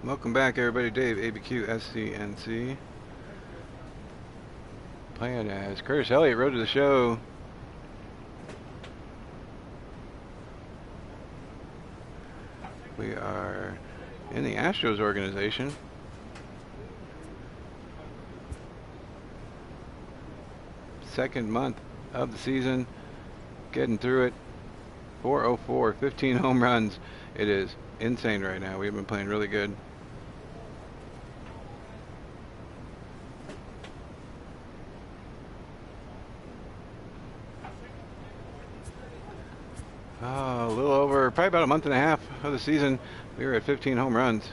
Welcome back, everybody. Dave, ABQ, SCNC. Playing as Curtis Elliott, road to the show. We are in the Astros organization. Second month of the season. Getting through it. 404, 15 home runs. It is insane right now. We've been playing really good. A little over, probably about a month and a half of the season, we were at 15 home runs.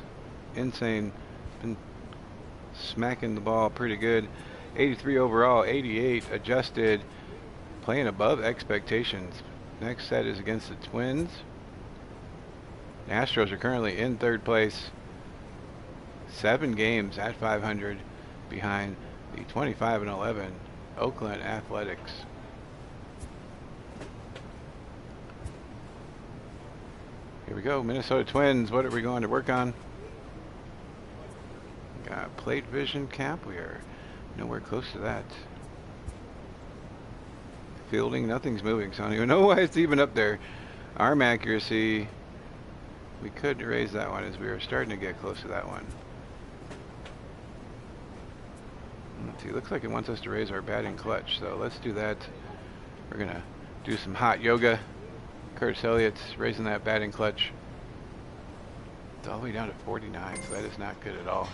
Insane. Been smacking the ball pretty good. 83 overall, 88 adjusted. Playing above expectations. Next set is against the Twins. The Astros are currently in third place. 7 games at 500 behind the 25-11 Oakland Athletics. Here we go, Minnesota Twins. What are we going to work on? Got plate vision cap. We are nowhere close to that. Fielding, nothing's moving, so I don't even know why it's even up there. Arm accuracy, we could raise that one as we were starting to get close to that one. Let's see, looks like it wants us to raise our batting clutch, so let's do that. We're gonna do some hot yoga. Curtis Elliott's raising that batting clutch. It's all the way down to 49, so that is not good at all.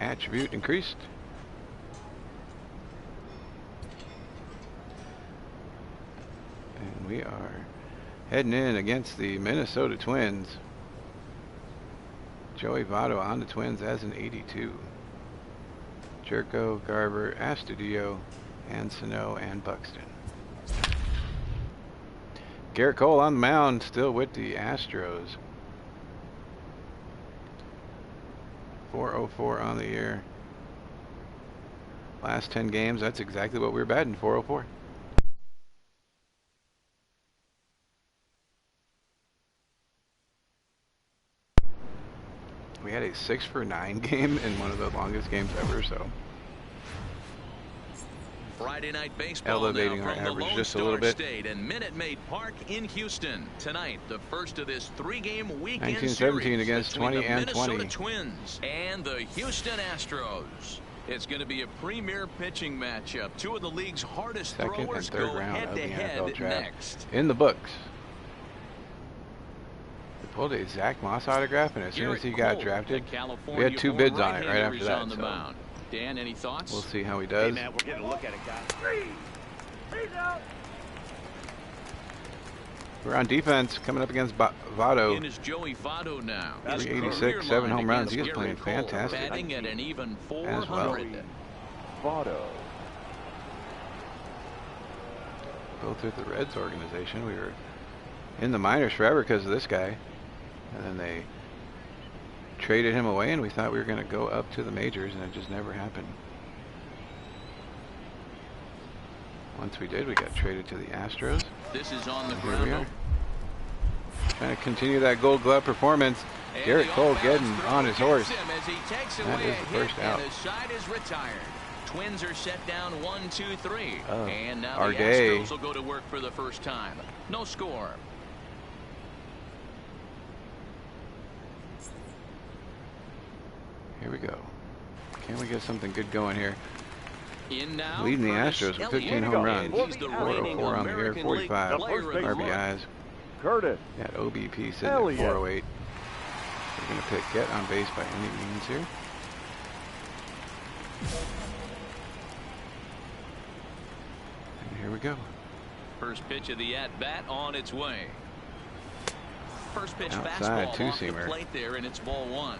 Attribute increased. And we are heading in against the Minnesota Twins. Joey Votto on the Twins as an 82. Jerko, Garber, Astudillo, and Sano, and Buxton. Garrett Cole on the mound, still with the Astros. 404 on the year. Last 10 games, that's exactly what we were batting, 404. We had a 6-for-9 game in one of the longest games ever, so Friday night baseball elevating our average just a little bit. State and Minute Maid Park in Houston tonight. The first of this 3-game weekend 19-17 against 20 and 20. Minnesota Twins and the Houston Astros. It's going to be a premier pitching matchup. Two of the league's hardest Second throwers and third go round of the head-to-head NFL draft. next. In the books. We pulled a Zach Moss autograph, and as soon as he got drafted, we had 2 bids on it right after that. So Dan, any thoughts? We'll see how he does. Hey man, we're getting a look at it, guys. We're on defense, coming up against Votto. In is Joey Votto now. 386, 7 home runs. He is playing fantastic. Batting at an even as well. 400. Votto. Both with the Reds organization. We were in the minors forever because of this guy. And then they traded him away, and we thought we were going to go up to the majors, and it just never happened. Once we did, we got traded to the Astros. This is on the Here we are. ground. Trying to continue that Gold Glove performance. Garrett Cole getting on his horse. That is the first out. The side is retired. Twins are set down 1-2-3. Oh, And now our the day. Astros will go to work for the first time. No score. Here we go. Can we get something good going here? In now, Leading the Curtis Astros with 15 Elliott. home runs. He's the 404 on the year, American 45 League Player of the Month. RBIs. Curtis. At OBP sitting Elliott. at 408. We're going to pick get on base by any means here. And here we go. First pitch of the at-bat on its way. First pitch Outside, fastball off the two-seamer. plate there, and it's ball 1.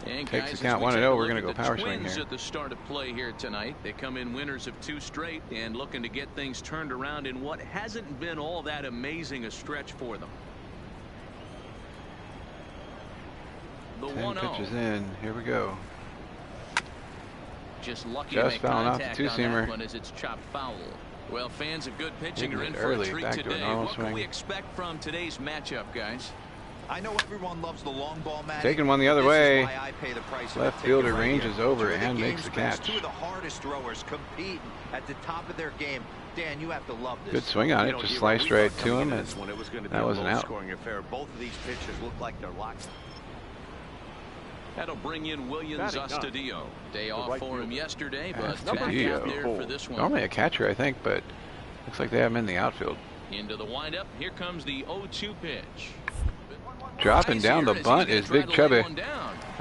And Takes guys, the count as we 1-0. take a We're look gonna at go the power swing Twins here. at the start of play here tonight. They come in winners of 2 straight and looking to get things turned around in what hasn't been all that amazing a stretch for them. The 10 1-0. pitches in. Here we go. Just lucky Just to make fouling off the contact on two-seamer. that one as it's chopped foul. Well, fans of good pitching Hitting are it in for a early, treat back to a today. normal What can swing. we expect from today's matchup, guys? I know everyone loves the long ball, Matt. Taking one the other This way. is why I pay the price of Left a ticket fielder right ranges here. over Two of the and game's makes the best, catch. Two of the hardest throwers competing at the top of their game. Dan, you have to love this. Good swing on it, just sliced right to him, and that wasn't out. Scoring affair. Both of these pitches look like they're locked. That'll bring in Williams Astudillo. Day off right for him fielder. yesterday, but back Astudillo. out there for this one. Normally a catcher, I think, but looks like they have him in the outfield. Into the windup. Here comes the 0-2 pitch. Dropping down the bunt is Big Chubby.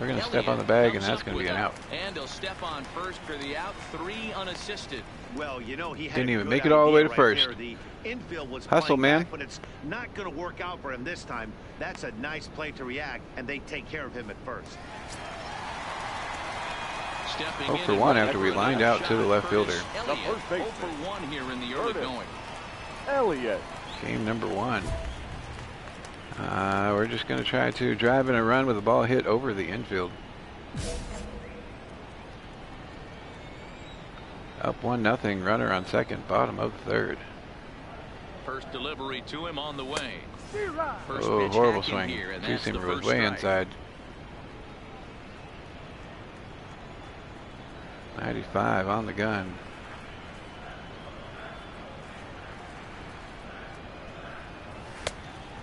We're going to step on the bag, and Comes that's up going to be with an a- out. And he'll step on first for the out. 3 unassisted. Well, you know, he had Didn't a even good make it all the way to idea first. there. The infield was Hustle, playing man. back, but it's not going to work out for him this time. That's a nice play to react, and they take care of him at first. Stepping 0 in for and 1 running after we for lined another out to the shot, left Curtis fielder. Elliott. The first 0 baseman. for 1 here in the early Curtis. going. Elliott. Game number 1. We're just going to try to drive in a run with the ball hit over the infield. Up 1-0, runner on second, bottom of the third. First delivery to him on the way. First Oh, pitch horrible hacking swing. here, and that's the Two-seamer was first way strike. inside. 95 on the gun.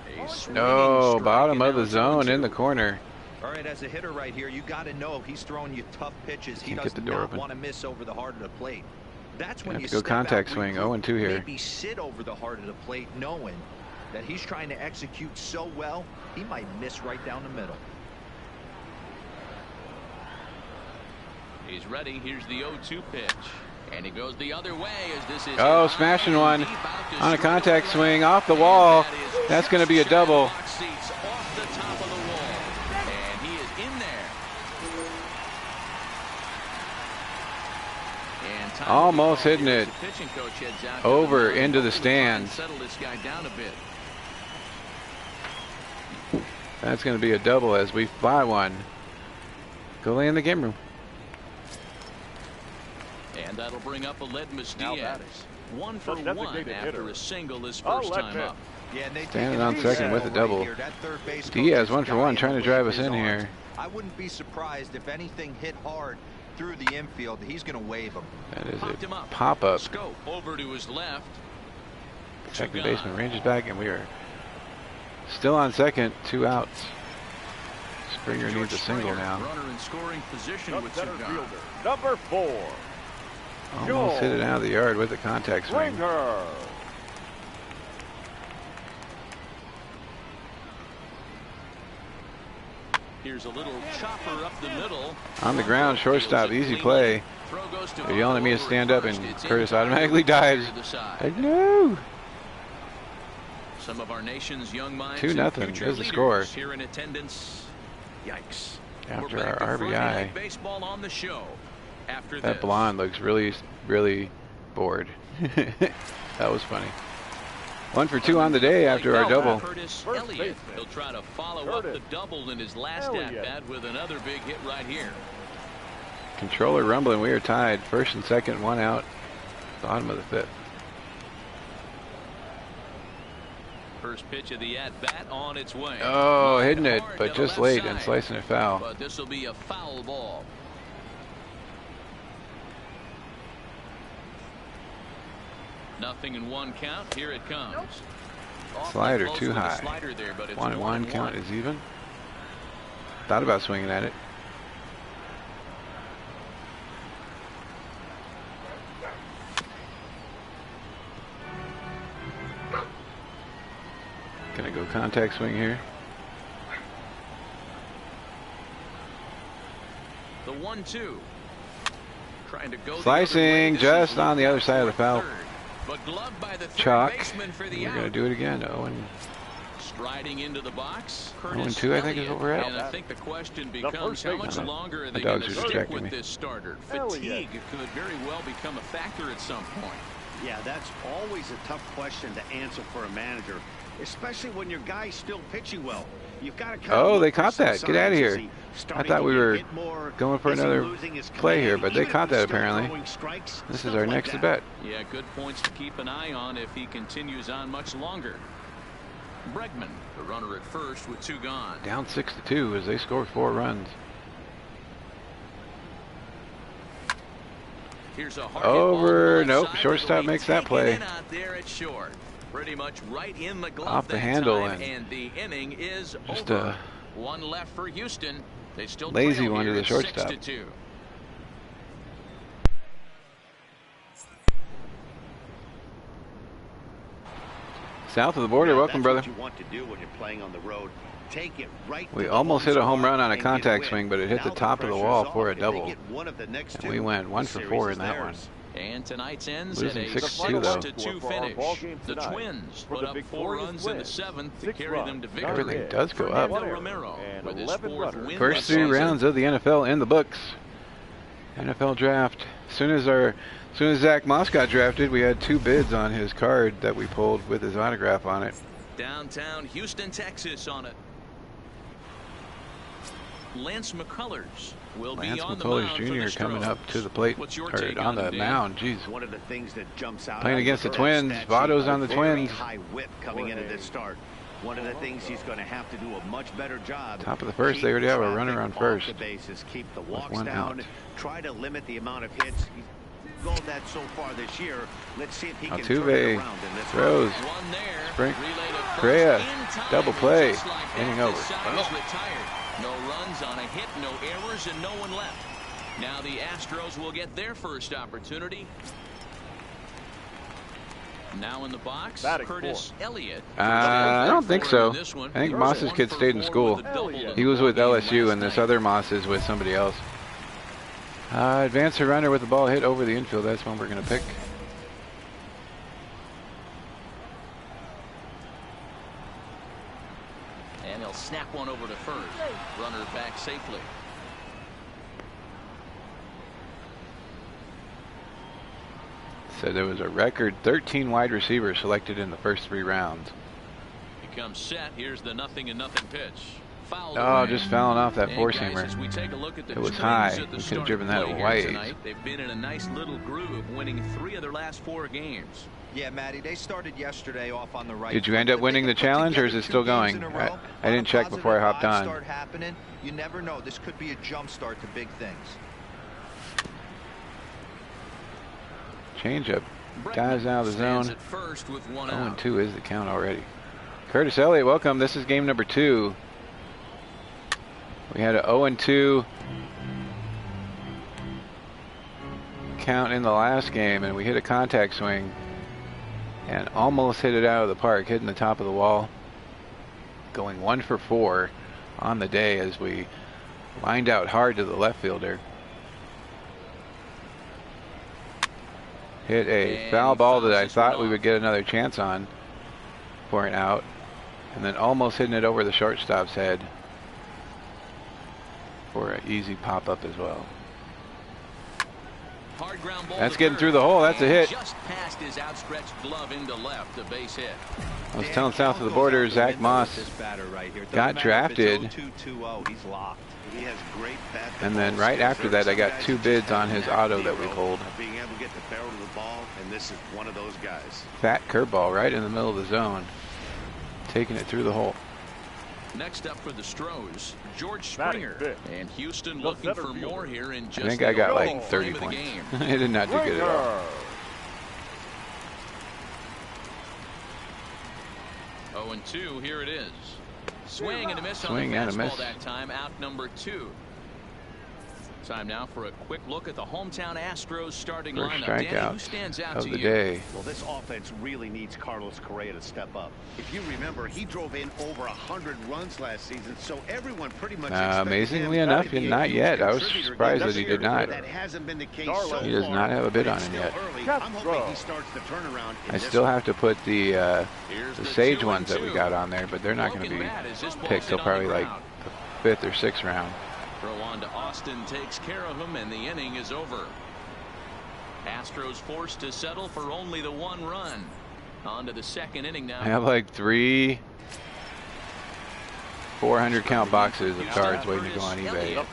A swinging No, strike, bottom and of now the it's zone 0-2. in the corner. All right, as a hitter right here, you got to know if he's throwing you tough pitches, he Can't does get the door not open. want to miss over the heart of the plate. That's when Gonna you have to go step contact out, swing, regroup, 0-2 here. Maybe sit over the heart of the plate, knowing that he's trying to execute so well, he might miss right down the middle. He's ready. Here's the 0-2 pitch. And he goes the other way as this is Oh, hit smashing high one and deep out to on a short contact right. swing off the And wall. that is That's going to just be a shy double. of box seats off the top of the wall. And he is in there. And time Almost to be hitting called it here as the pitching coach heads out to over the into the mound, hoping to try and stands. settle this guy down a bit. That's going to be a double as we fly one. Go lay in the game room. And that'll bring up Aledmus Now Diaz. batting. 1 for The 1 designated after hitter. a single his first time Aledmus. up. Yeah, and they take Standing it on easy second with a right double. here. That third base coach Diaz is 1 for 1 dying trying to wave drive us his in arms. here. I wouldn't be surprised if anything hit hard through the infield. He's going to wave him. That is Popped him a up. pop-up. Scope over to his left. Second Gone. baseman ranges back, and we are still on second. 2 outs. Springer George needs a single Springer, now. runner in scoring position The with center two gone. fielder. Number 4. Almost hit it out of the yard with a contact swing. Springer. Here's a little chopper up the middle. On the ground, shortstop, easy play. Throw goes to They're yelling at me to over stand up, first. and It's in Curtis time automatically to clear dives. the side. I know. Some of our nation's young minds 2-0 and future is the leaders score. here in attendance. Yikes. After We're back our to Friday RBI. Night Baseball on the show. After That this. blonde looks really, really bored. That was funny. 1 for 2 on the day after our double. Curtis First Elliott. baseman. He'll try to follow up Curtis the double in his last Elliott. at-bat with another big hit right here. Controller rumbling. We are tied. First and second, 1 out. Bottom of the 5th. First pitch of the at-bat on its way. Oh, Lined hitting it, hard but to the just left late side. and slicing it foul. But this will be a foul ball. Nothing in 1 count. Here it comes. Awfully Slider close too with the high. Slider there, but it's 1-1 count is even. Thought about swinging at it. Gonna go contact swing here. The 1-2. Trying to go Slicing the other way. This just is on the other side of the foul. third, but gloved by the third Chalk. baseman for the We're out. gonna do it again. Striding into the box. 0-2, I think is what we're at. And I think the question The becomes first how much baseman. longer are My they going dogs to are stick distracting with me. this starter? Elliott. Fatigue could very well become a factor at some point. Yeah, that's always a tough question to answer for a manager, especially when your guy's still pitching well. You've got to Oh, they caught that. Get out of here. I thought we were going for another play here, but they caught that apparently. This is our next at bat. Yeah, good points to keep an eye on if he continues on much longer. Bregman, the runner at first with 2 gone. Down 6-2 as they score 4 runs. Here's a hard over. Nope. Shortstop makes that play. Out there at short. Pretty much right in the glove Off the handle, and the inning is just over. 1 left for Houston. They still lazy trail one to here the shortstop. 6-2. South of the border. Welcome, brother. What you want to do when you're playing on the road. Take it right. We almost hit a home run on a contact swing, but it hit the top of the wall for a double. And we went 1 for 4 in that one. And tonight's ends Losing at a 6-2 though. 6-2 finish. The Twins put up 4 runs in the 7th to carry them to victory. Everything does go up. Romero with his 4th win First 3 rounds of the NFL in the books. NFL draft. As soon as Zach Moss got drafted, we had 2 bids on his card that we pulled with his autograph on it. Downtown Houston, Texas on it. Lance McCullers will be on the mound for the Jr. coming up to the plate, or on the mound. Jeez. One of the things that jumps out playing against the Twins. Votto's on the Twins. High whip coming into this start. One of the things he's going to have to do a much better job. Top of the first, they already have a runner on first. The bases, keep the walks 1 down. out. Try to limit the amount of hits. He's goaled that so far this year. Let's see if he can Altuve turn it around in this throws. Spring. Correa. Double play. Inning over. No runs on a hit, no errors, and no one left. Now the Astros will get their first opportunity. Now in the box, Curtis Elliott. I don't think so. I think Moss's kid stayed in school. He was with LSU, and this other Moss is with somebody else. Advance a runner with the ball hit over the infield. That's one we're going to pick. And he'll snap one over to first. Runner back safely. So there was a record 13 wide receivers selected in the first 3 rounds. He comes set. Here's the 0-0 pitch. Fouled Oh, just fouling off that and four-seamer. guys, as we take a look at the It was Twins high. at the We could start have driven of that play here away. tonight, they've been in a nice little groove, winning 3 of their last 4 games. Yeah, Matty, they started yesterday off on the right. Did you end up winning the challenge, or is it still going? I didn't check before I hopped on. Start happening, you never know. This could be a jump start to big things. Changeup. Dives out of the zone. At first with 1 0-2 out. is the count already. Curtis Elliott, welcome. This is game number 2. We had a 0-2 count in the last game, and we hit a contact swing and almost hit it out of the park, hitting the top of the wall. Going 1 for 4 on the day as we lined out hard to the left fielder. Hit a foul ball that I thought we would get another chance on for an out, and then almost hitting it over the shortstop's head for an easy pop-up as well. Hard ground ball That's to getting third. through the hole. That's a hit. Just past his outstretched glove into left, a base hit. I was telling South of the Border, Zach Moss got drafted, He's locked. He has great bat and then right after that I got 2 bids on his auto that we pulled. Being able to get the barrel of the ball, and this is one of those guys. Fat curveball right in the middle of the zone, taking it through the hole. Next up for the Astros, George Springer. And Houston looking for more here in just I think I got the like 30 frame of the points. game. I did not do good at all. 0-2, here it is. Swing and a miss on Swing the and a fastball miss. that time, out number 2. Time now for a quick look at the hometown Astros starting First lineup. Danny, who strikeout stands out of to the you? day. Well, this offense really needs Carlos Correa to step up. If you remember, he drove in over 100 runs last season, so everyone pretty much expected Amazingly him enough, to be a not huge yet. I was contributor surprised this that he year. did not. That hasn't been the case so He does far, not have a bid but on it's him still yet. early. I'm hoping he starts the turnaround in I this still one. have to put the Here's the Sage 2-2. ones that we got on there, but they're not going to Broken be bat as this ball's picked till hit on the probably like ground. the 5th or 6th round. Throw on to Austin, takes care of him, and the inning is over. Astros forced to settle for only the 1 run. On to the 2nd inning now. I have like 3, 4 400 count boxes of cards waiting to go on eBay,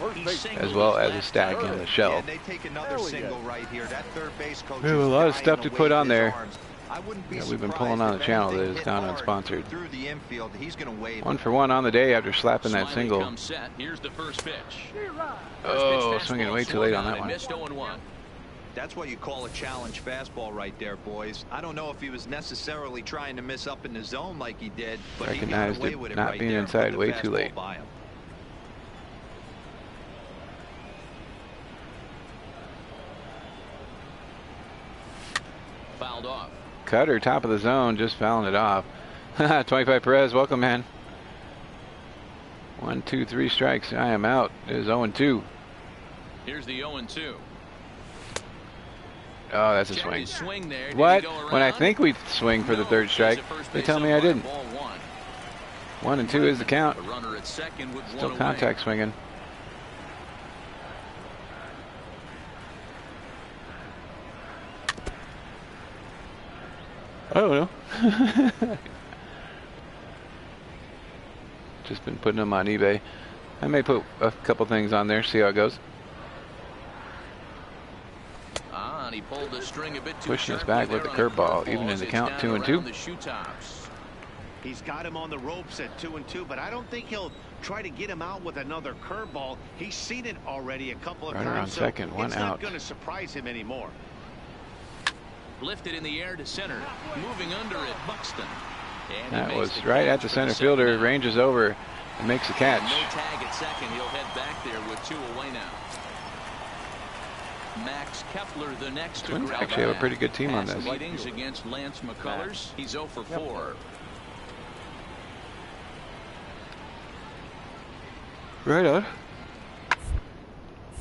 as well as a stack on the shelf. They take another single right here. That third base coach We have a lot of is stuff to dying put wave on his there. arms. I wouldn't be Yeah, we've been surprised pulling on if the channel that anything has hit gone hard unsponsored. through the infield. He's going to wave. 1 for 1 on the day after slapping that Smiley single. comes set. Here's the first pitch. Oh, First pitch swinging fastball way too late on swung that one. and missed 0-1. That's what you call a challenge fastball right there, boys. I don't know if he was necessarily trying to miss up in the zone like he did, but he got Recognized away it with it not right being there. inside Put the way too fastball late. by him. Fouled off. Cutter, top of the zone, just fouling it off. 25 Perez, welcome, man. 1, 2, 3 strikes. I am out. It is 0-2. Here's the 0-2. Oh, that's a Checked swing. his swing there. Did he What? go When I around? think we swing for the No, third plays strike, at first they base tell me I umpire, didn't. ball 1. 1 and 2 is the count. A runner at second with Still one contact away. swinging. I don't know. Just been putting them on eBay. I may put a couple things on there, see how it goes. Ah, and he pulled the string a bit too Pushing us sharply back with there the on curveball, even in as the it's count, down 2 and around 2. the shoe tops. He's got him on the ropes at 2-2, but I don't think he'll try to get him out with another curveball. He's seen it already a couple of Runner on times, so second, 1 it's out. not going to surprise him anymore. Lifted in the air to center. Moving under it, Buxton. And he That makes was the right catch at the for center second fielder, out. ranges over and makes the catch. No tag at second. He'll head back there with 2 away now. Max Kepler, the next to Twins grab actually have a back. pretty good team on Past this. meetings against Lance McCullers. He's 0 for 4. Right on.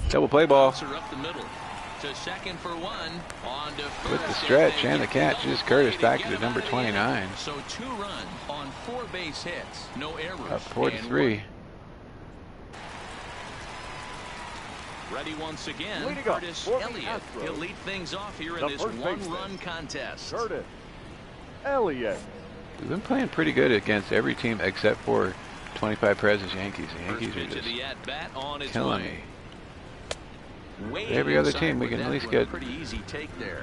Double play ball. Bouncer up the middle to second for 1. On to first. With the stretch they and the get catch, double just Curtis play back get to him number out of the inning. 29. So 2 runs on 4 base hits. No errors. Up 4-3. And ready once again, Leading up Curtis for the Elliott. Astros. He'll lead things off here in The this first baseman, one-run contest. Curtis Elliott. We've been playing pretty good against every team except for 25 Perez's Yankees. The First Yankees are pitch of just the at-bat on its killing way. me. Waiting Every other inside team we with can at that least one. get Pretty easy take there.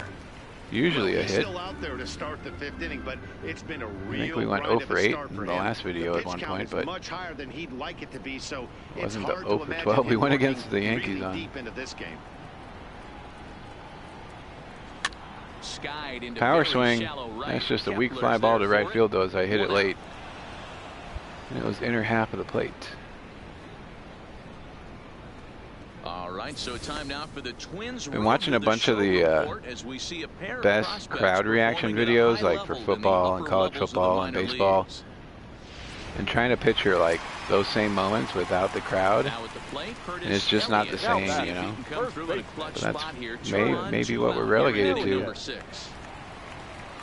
usually a He's hit. still out there to start the 5th inning, but it's been a real I think we went grind 0 of for a 8 start in for the him. last video The at one pitch count point, is but much higher than he'd like it to be, so it's wasn't the hard 0 to for imagine 12 we him went working against the Yankees really on. deep into this game. Skied into Power very swing. shallow right. That's just a weak Kepler's fly ball there to right for it. field though, as I hit it 1 late. out. And it was inner half of the plate. All right, so time now for the Twins. Been watching a bunch of the best crowd reaction videos, like for football and college football and baseball, and trying to picture like those same moments without the crowd, and it's just not the same, you know. So that's maybe what we're relegated to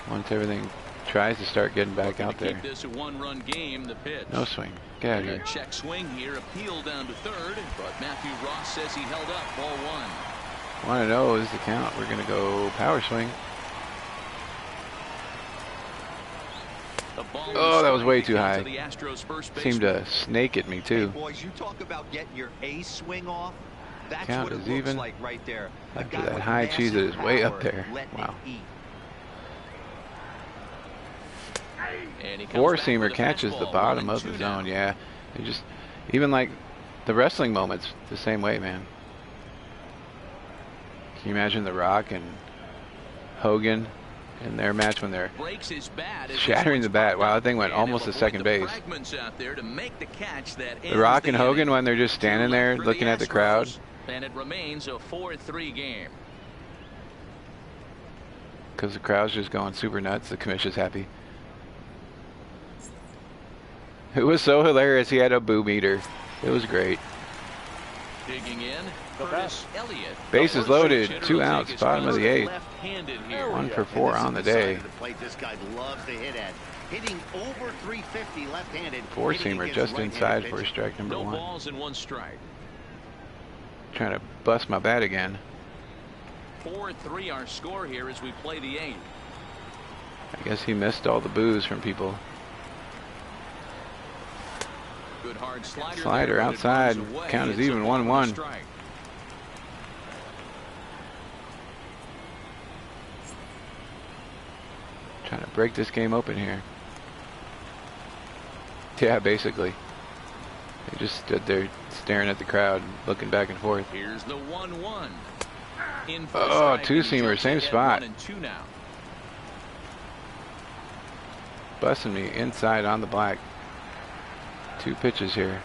once everything tries to start getting back out there. This a one-run game. The pitch. No swing. Get out of And here. a check swing here, appeal down to third, but Matthew Ross says he held up. Ball 1. Want to know is the count. We're gonna go power swing. The ball Oh, that was way too to high. the Astros first Seemed baseman. to snake at me too. Hey, boys, you talk about getting your ace swing off. That's Count what it is looks even. like right there. A After guy that with high cheese that massive is way up power, there. letting Wow. it eat. And he comes Four back seamer with a catches the fastball, bottom 1 of and the 2 now. zone. Yeah, they just even like the wrestling moments the same way, man. Can you imagine The Rock and Hogan in their match when they're Breaks his bat as shattering this the bat? one's Wow, popped that thing went up, and almost he'll to second avoid the base. fragments out there to make the catch that The ends Rock and the Hogan inning. when they're just standing Two there left for looking at the crowd. Astros, and it remains a 4-3 game. Because the crowd's just going super nuts. The commission's happy. It was so hilarious. He had a boo meter. It was great. Digging in, The Curtis Elliott. Bases The loaded, hitter 2 will outs, take his bottom of the first 8th. left-handed here. 1 for And 4 this on the is the side day. of the plate this guy loves to hit at. Hitting over 350 left-handed. Four hitting seamer against just right-handed inside for pitching. strike number No 1. balls and 1 strike. Trying to bust my bat again. 4-3 our score here as we play the 8th. I guess he missed all the boos from people. Good hard slider. Slider outside. Count is even, 1-1. Trying to break this game open here. Yeah, basically. They just stood there staring at the crowd, looking back and forth. Here's the 1-1. Oh, two-seamer, same spot. Busting me inside on the black. 2 pitches here.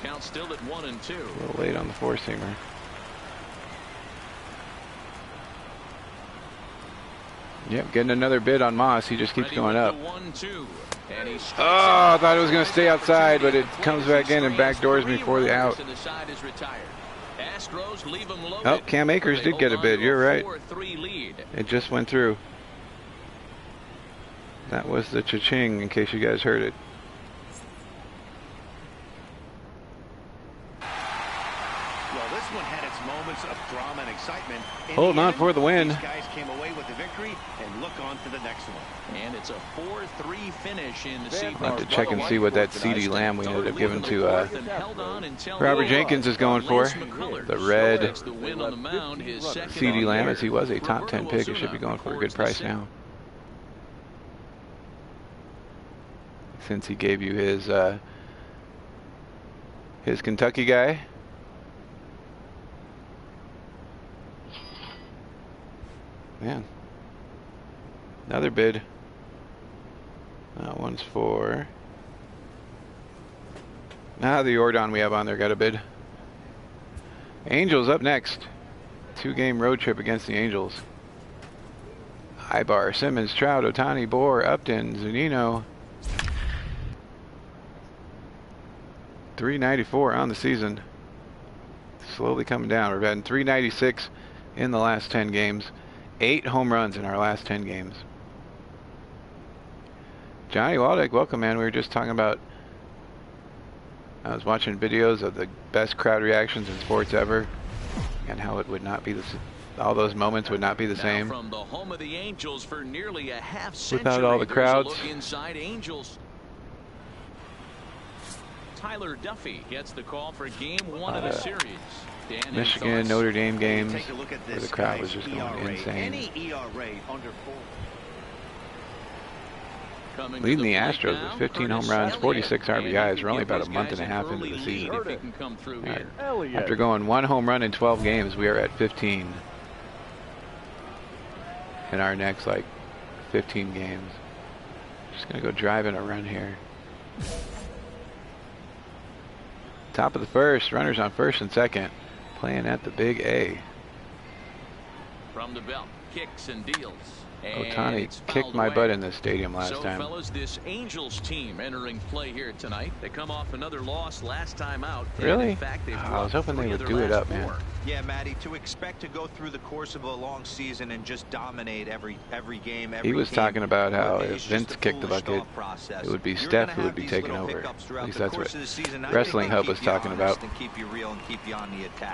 Count still at 1-2. A little late on the 4-seamer. Yep, getting another bid on Moss. He just keeps going up. Oh, I thought it was going to stay outside, but it comes back in and backdoors me for the out. Oh, Cam Akers did get a bid. You're right. It just went through. That was the cha-ching, in case you guys heard it. Well, this one had its moments of drama and excitement. Holding on for the win. These guys came away with the victory and look on to the next one. And it's a 4-3 finish in the sequence. I'll have to check and see what that CD Lamb we ended up giving to Robert Jenkins is going for. The red CD Lamb, as he was a top 10 pick. It should be going for a good price now, since he gave you his Kentucky guy. Man, another bid. That one's for the Ordon we have on there got a bid. Angels up next. 2-game road trip against the Angels. Ibar, Simmons, Trout, Ohtani, Bohr, Upton, Zunino. 394 on the season. Slowly coming down. We're batting 396 in the last 10 games. 8 home runs in our last 10 games. Johnny Waldeck, welcome, man. We were just talking about, I was watching videos of the best crowd reactions in sports ever, and how it would not be all those moments would not be the same from the home of the Angels for nearly a half century, without all the crowds. Look inside Angels. Tyler Duffy gets the call for game 1 of the series. Dan, Michigan, Notre Dame games where the crowd was just ERA. going insane. Any ERA under 4. Leading the Astros with 15 home runs, 46 RBIs. We're only about a month and a half into the season. After going 1 home run in 12 games, we are at 15 in our next 15 games. Just gonna go drive in a run here. Top of the first, runners on first and second, playing at the Big A. From the belt, kicks and deals. Ohtani kicked my butt in this stadium last time. Fellas, this Angels team entering play here tonight. They come off another loss last time out. Really? In fact, I was hoping they would do it up, man. Yeah, Matty, to expect to go through the course of a long season and just dominate every game. He was talking about how if Vince kicked the bucket, it would be Steph who would be taking over. At least that's what Wrestling Hub was talking about.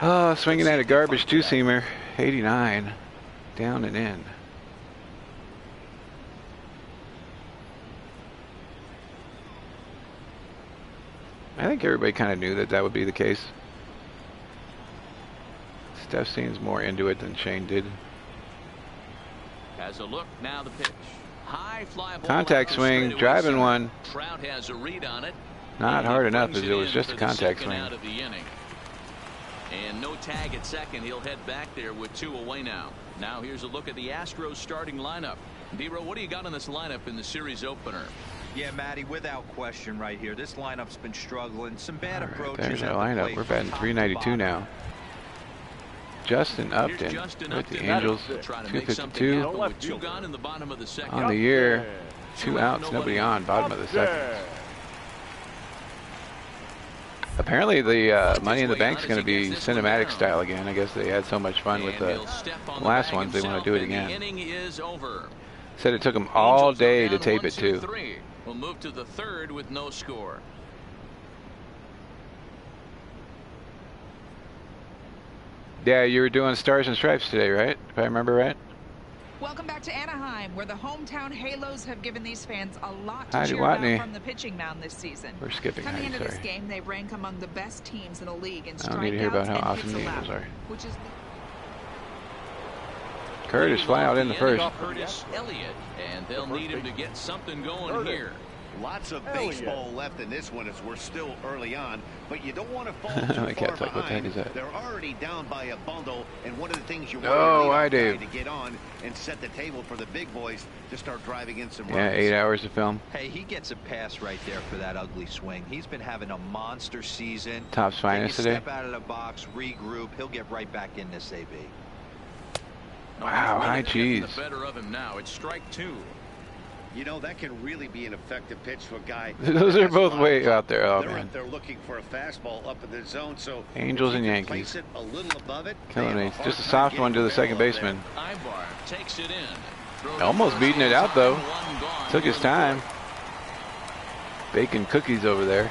Oh, swinging at a garbage two-seamer, 89, down and in. I think everybody kind of knew that would be the case. Steph seems more into it than Shane did. Has a look, now the pitch. High fly ball. Contact swing, driving one. Trout has a read on it. Not hard enough, as it was just a contact swing. Out of the inning. And no tag at second. He'll head back there with 2 away now. Now here's a look at the Astros starting lineup. D-Row, what do you got on this lineup in the series opener? Yeah, Matty, without question right here. This lineup's been struggling. Some bad approaches. There's our lineup. We're batting 392 now. Justin Upton with the Angels, 252 on the year. 2 outs, nobody on, bottom of the second. Apparently the Money in the Bank is going to be cinematic style again. I guess they had so much fun with the last ones, they want to do it again. Said it took them all day to tape it too. We'll move to the 3rd with no score. Yeah, you were doing Stars and Stripes today, right? If I remember right. Welcome back to Anaheim, where the hometown Halos have given these fans a lot to Heidi cheer about Watney. from the pitching mound this season. We're skipping Coming Heidi, into this sorry. game, they rank among the best teams in the league in I don't need to hear about strikeouts how and awesome hits the Eagles allowed, are. which is Curtis fly out in the first. Curtis Elliott, and they'll need him to get something going here. Lots of Elliott. baseball left in this one as we're still early on, but you don't want to fall My too far cat's like, what the heck behind. is that? They're already down by a bundle, and one of the things you Oh, want I to do. to get on and set the table for the big boys to start driving in some Yeah, runs. 8 hours of film. Hey, he gets a pass right there for that ugly swing. He's been having a monster season. Top's Take finest a today. step out of the box, regroup. He'll get right back in this AB. Wow, high cheese. The better of him now. It's strike 2. You know, that can really be an effective pitch for a guy. Those that are has a both lot way of out there. Oh, they're man. up there looking for a fastball up in the zone, so Angels if and you can Yankees. place it a little above it, they Killing have a me. hard Just a time soft getting one to the second barrel up baseman. Ibar takes it in. Throws Almost first beating it is out, though. on, one gone. Took his time. Baking cookies over there.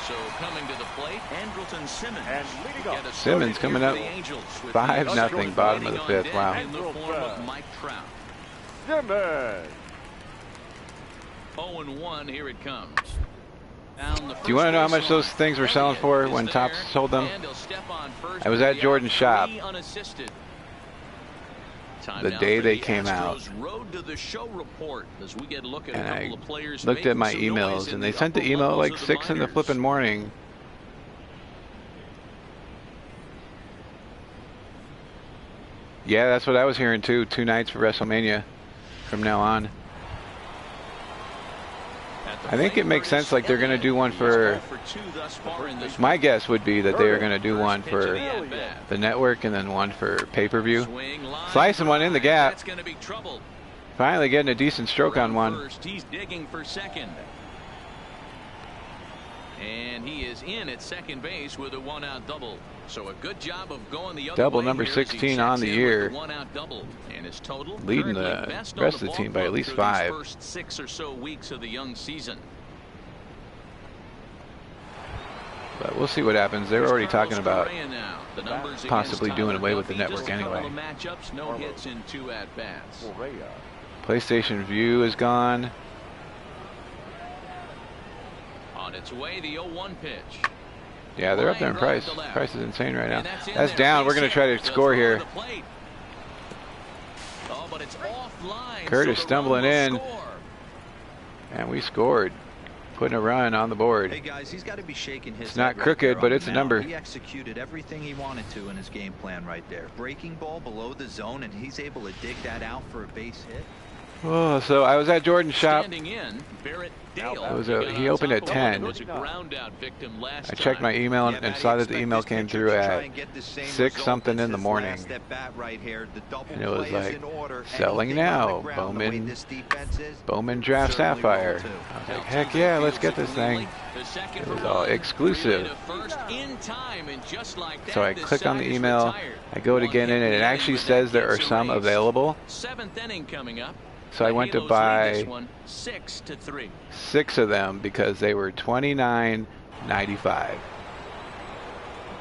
So coming to the plate, Andrelton Simmons. And leading Get off, a Simmons start coming here up for the Angels with 5-0, the bottom of the on fifth. deck Wow. in the form of Mike Trout. Simmons. 0-1, here it comes. Down the Do you want to know how much first those baseline. things were selling for when Elliott Topps is there, sold them? and he'll step on first I was for at the Jordan's out, shop 3 unassisted. Time the now day for they the came out. Astros Road to the show report as we get a look at And a couple I of players looked at making my some noise emails, in and they sent the upper email levels like of the 6 in the minors. flipping morning. Yeah, that's what I was hearing too. 2 nights for WrestleMania from now on. At the I think plate, it makes Curtis sense, like they're going to Elliott. do one He's for... 0 for 2 thus far in this My one. guess would be that they are going to do First one pitch of for the at-bat. the network and then one for pay-per-view. Swing, line Slicing one in the drive. gap. That's going to be trouble. Finally getting a decent stroke on Around one. First, he's digging for second. And he is in at second base with a 1-out double. So a good job of going the other Double way number here as he 16 on checks the in year. with the 1-out double. And his total Leading currently the best on rest of the team by at ball least club through 5. these first 6 or so weeks of the young season. But we'll see what happens. They're already talking about possibly doing away with the Just network a couple anyway. of matchups, no hits in 2 at-bats. Correa. PlayStation View is gone. On its way, the 0-1 pitch. Yeah, they're up there in Line price. drive to left. Price is insane right now. And that's in That's there. down. We're Base going to try hit. to The score throw here. to the plate. Oh, but it's offline, Curtis so the stumbling run will in. score. And we scored. Putting a run on the board. Hey guys, he's got to be shaking his It's not head right crooked, there but on it's the a mound. number. He executed everything he wanted to in his game plan right there. Breaking ball below the zone, and he's able to dig that out for a base hit. Oh, so I was at Jordan's shop. Standing in, Barrett Dale. It was He a- got he on opened top at of one 10. that was a ground out victim last I checked my time. email Yeah, and Matty, saw that the expect email this came pitcher through to try at and get the same 6 result something as in the his morning. last at bat right here. The double And it was play is like, in order. selling Anything on the now, ground, the way Bowman. this defense is, Bowman Draft certainly Sapphire. will, too. I was like, heck yeah, let's get this thing. It was all exclusive. So I click on the email, I go to get in, and it actually says there are some available. 7th inning coming up. So I went to Halos lead this buy one 6-3. 6 of them because they were $29.95.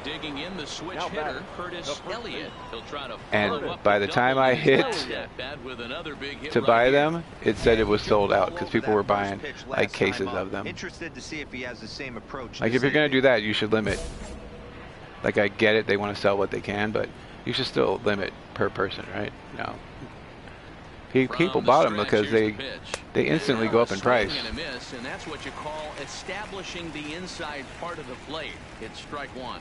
Digging in the switch Now hitter, back. Curtis The Elliott. He'll try to And follow up by a the time double I in his hit last at-bat with another big hit to right buy here. them, it said it was sold out because people were That first buying pitch like last cases time of up. them. Interested to see if he has the same approach. Like this if you're going to AB. do that, you should limit. Like I get it, they want to sell what they can, but you should still limit per person, right? No. People From the bought them stretch, because here's the pitch. they instantly Now go a up in swing price. and a miss, and that's what you call establishing the inside part of the plate. It's strike one.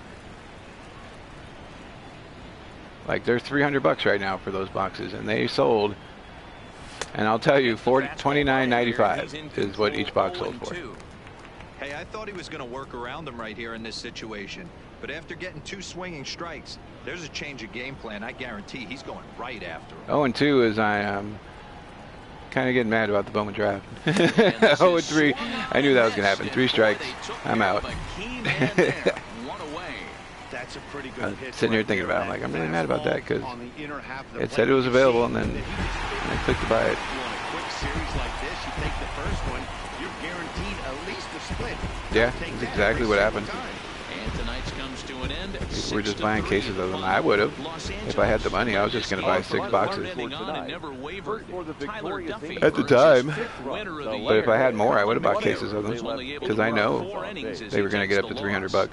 Like they're $300 right now for those boxes, and they sold. And I'll tell you, $29.95 is what each box sold for. 0-2. Hey, I thought he was going to work around him right here in this situation. But after getting 2 swinging strikes, there's a change of game plan. I guarantee he's going right after him. 0-2 is I am kind of getting mad about the Bowman draft. 0-3, I knew that was going to happen. 3 strikes, I'm out. That's a pretty good I was pitch sitting here right thinking there. about it. I'm like, I'm really mad about that because On the inner half of the it said plate. it was available, and then If you just I clicked to buy it. You want a quick series like this, you take the first one, you're guaranteed at least a split. Yeah, Take that's that exactly every what single happened. time. And tonight's comes to an end. We're just buying cases of them. I would have. If I had the money, I was just going to buy 6 boxes. At the time. But if I had more, I would have bought cases of them. Because I know they were going to get up to $300.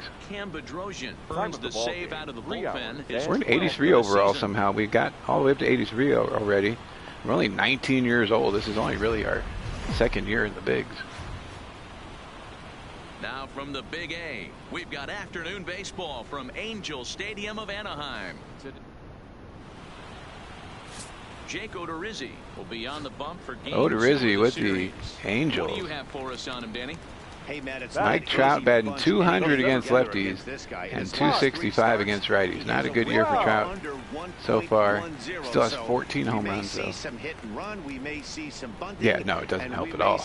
We're in 83 overall somehow. We got all the way up to 83 already. We're only 19 years old. This is only really our second year in the bigs. Now from the Big A, we've got afternoon baseball from Angel Stadium of Anaheim. Jake Odorizzi will be on the bump for game Odorizzi with the Angels. What do you have for us on him, Danny? Hey, Matt, it's Mike Trout batting 200 against lefties and 265 against righties. Not a good year for Trout so far. Still has 14 home runs, though. Yeah, no, it doesn't help at all.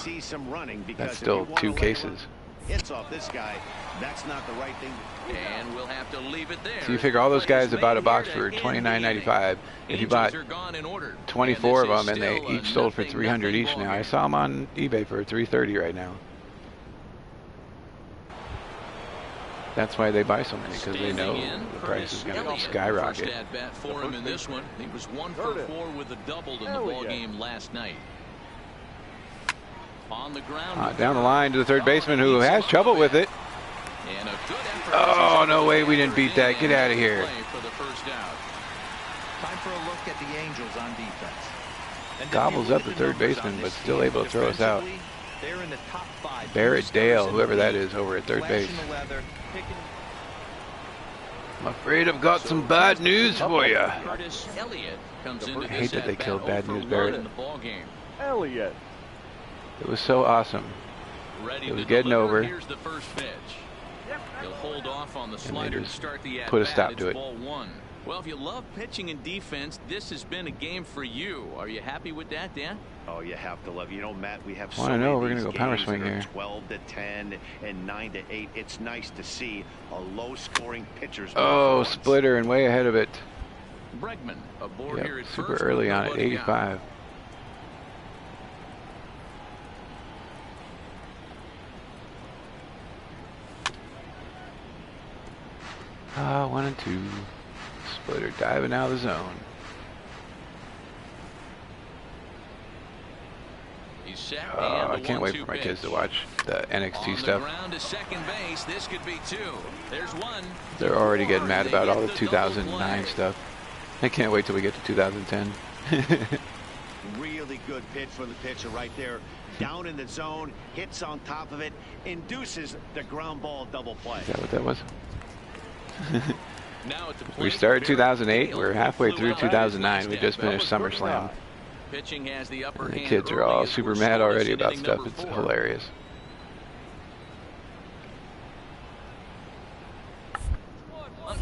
That's still 2 cases. Hits off this guy. That's not the right thing. And we'll have to leave it there. So you figure all those guys that bought a box for $29.95. If you bought 24 of them and they each sold for $300 each now. I saw them on eBay for $330 right now. That's why they buy so many, because they know the price is going to skyrocket. For him in this one. He was 1 for 4 with a double in the ball game last night. On the ground. Down the line to the third baseman who has trouble with it. Oh, no way we didn't beat that. Get out of here. Time for a look at the Angels on defense. Gobbles up the third baseman, but still able to throw us out. They're in the top 5. Barrett Dale, whoever that is, over at third base. I'm afraid I've got some bad news for you. I hate that they killed Bad News Barrett. Elliott. It was so awesome. It was getting over. Here's the first pitch. He'll hold off on the slider to start the put a stop to it. Ball 1. Well, if you love pitching and defense, this has been a game for you. Are you happy with that, Dan? Oh, you have to love. You know, Matt, we have so many we're going to go power swing here. 12 to 10 and 9 to 8. It's nice to see a low-scoring pitcher's. Oh, splitter and way ahead of it. Bregman aboard here at super first, early on at 85. Ah, 1 and 2. Splitter diving out of the zone. Oh, I can't wait for my kids to watch the NXT stuff. This could be 2. There's 1. They're already getting mad about all the 2009 stuff. I can't wait till we get to 2010. Really good pitch for the pitcher right there. Down in the zone, hits on top of it, induces the ground ball double play. Is that what that was? We started 2008. We're halfway through 2009. We just finished SummerSlam. Pitching has the upper And the hand kids are all early super as we're mad already starting about inning stuff. number It's 4. hilarious.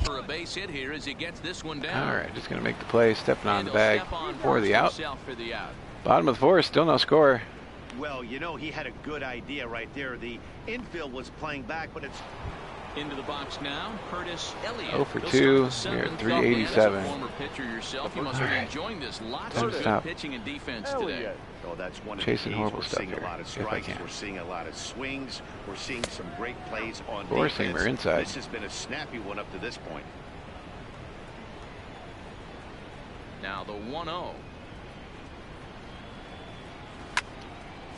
For a base hit here as he gets this one down. All right, just going to make the play, stepping on the bag for the out. For the out. Bottom of the 4th, still no score. Well, you know, he had a good idea right there. The infield was playing back, but it's into the box now. Curtis Elliott. 0 for 2. You're at 387. Former pitcher yourself, you must be enjoying this. Lots of good pitching and defense today. Oh, that's one of Chasing the horrible we're stuff seeing here, a lot of if I strikes. can. We're seeing a lot of swings. We're seeing some great plays on Four-seamer defense. inside. This has been a snappy one up to this point. Now the 1-0.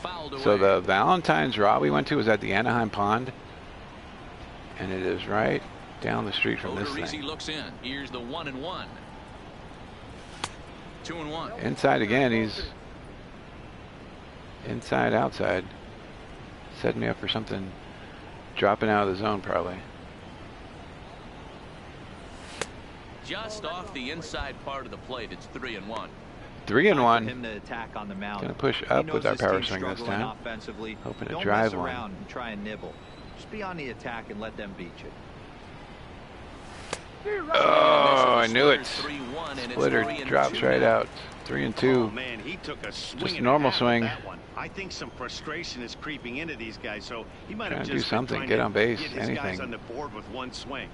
Fouled away. So the Valentine's Raw we went to was at the Anaheim Pond. And it is right down the street from this thing. Looks in. Here's the 1-1. 2-1. Inside again. He's inside, outside. Setting me up for something. Dropping out of the zone, probably. Just off the inside part of the plate. It's 3-1. 3-1. Him to attack on the mound. Gonna push up with our power swing this time. Offensively. Hoping to Don't drive mess one. around and try and nibble. Just be on the attack and let them beat you. Oh, I knew it. Splitter drops right out. 3-2. Oh, man, he took a swing. Just a normal swing. That one. I think some frustration is creeping into these guys, so he might have Trying to just do something, been get trying on to base, get his guys anything. on the board with one swing.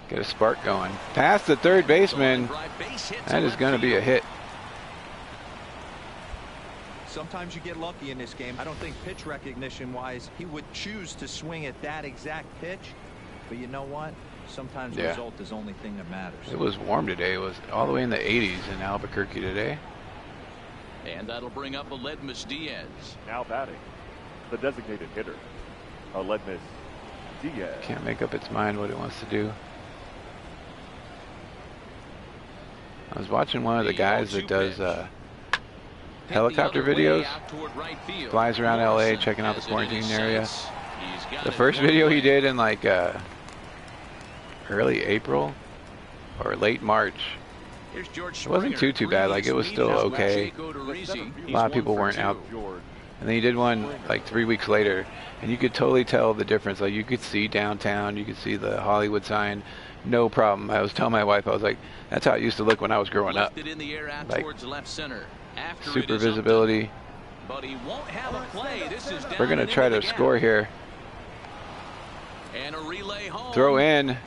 Get a spark going. Past the third baseman. That is going to be a hit. Sometimes you get lucky in this game. I don't think pitch recognition wise he would choose to swing at that exact pitch. But you know what? Sometimes the result is the only thing that matters. It was warm today. It was all the way in the 80s in Albuquerque today. And that'll bring up Aledmus Diaz. Now batting, the designated hitter, Aledmus Diaz. Can't make up its mind what it wants to do. I was watching one of the guys that does helicopter videos. Flies around LA checking out the quarantine area. The first video he did in like early April or late March. It wasn't too bad. Like it was still okay. A lot of people weren't out. And then he did one like 3 weeks later, and you could totally tell the difference. Like you could see downtown, you could see the Hollywood sign, no problem. I was telling my wife, I was like, that's how it used to look when I was growing up. Like super visibility. We're gonna try to score here. Throw in.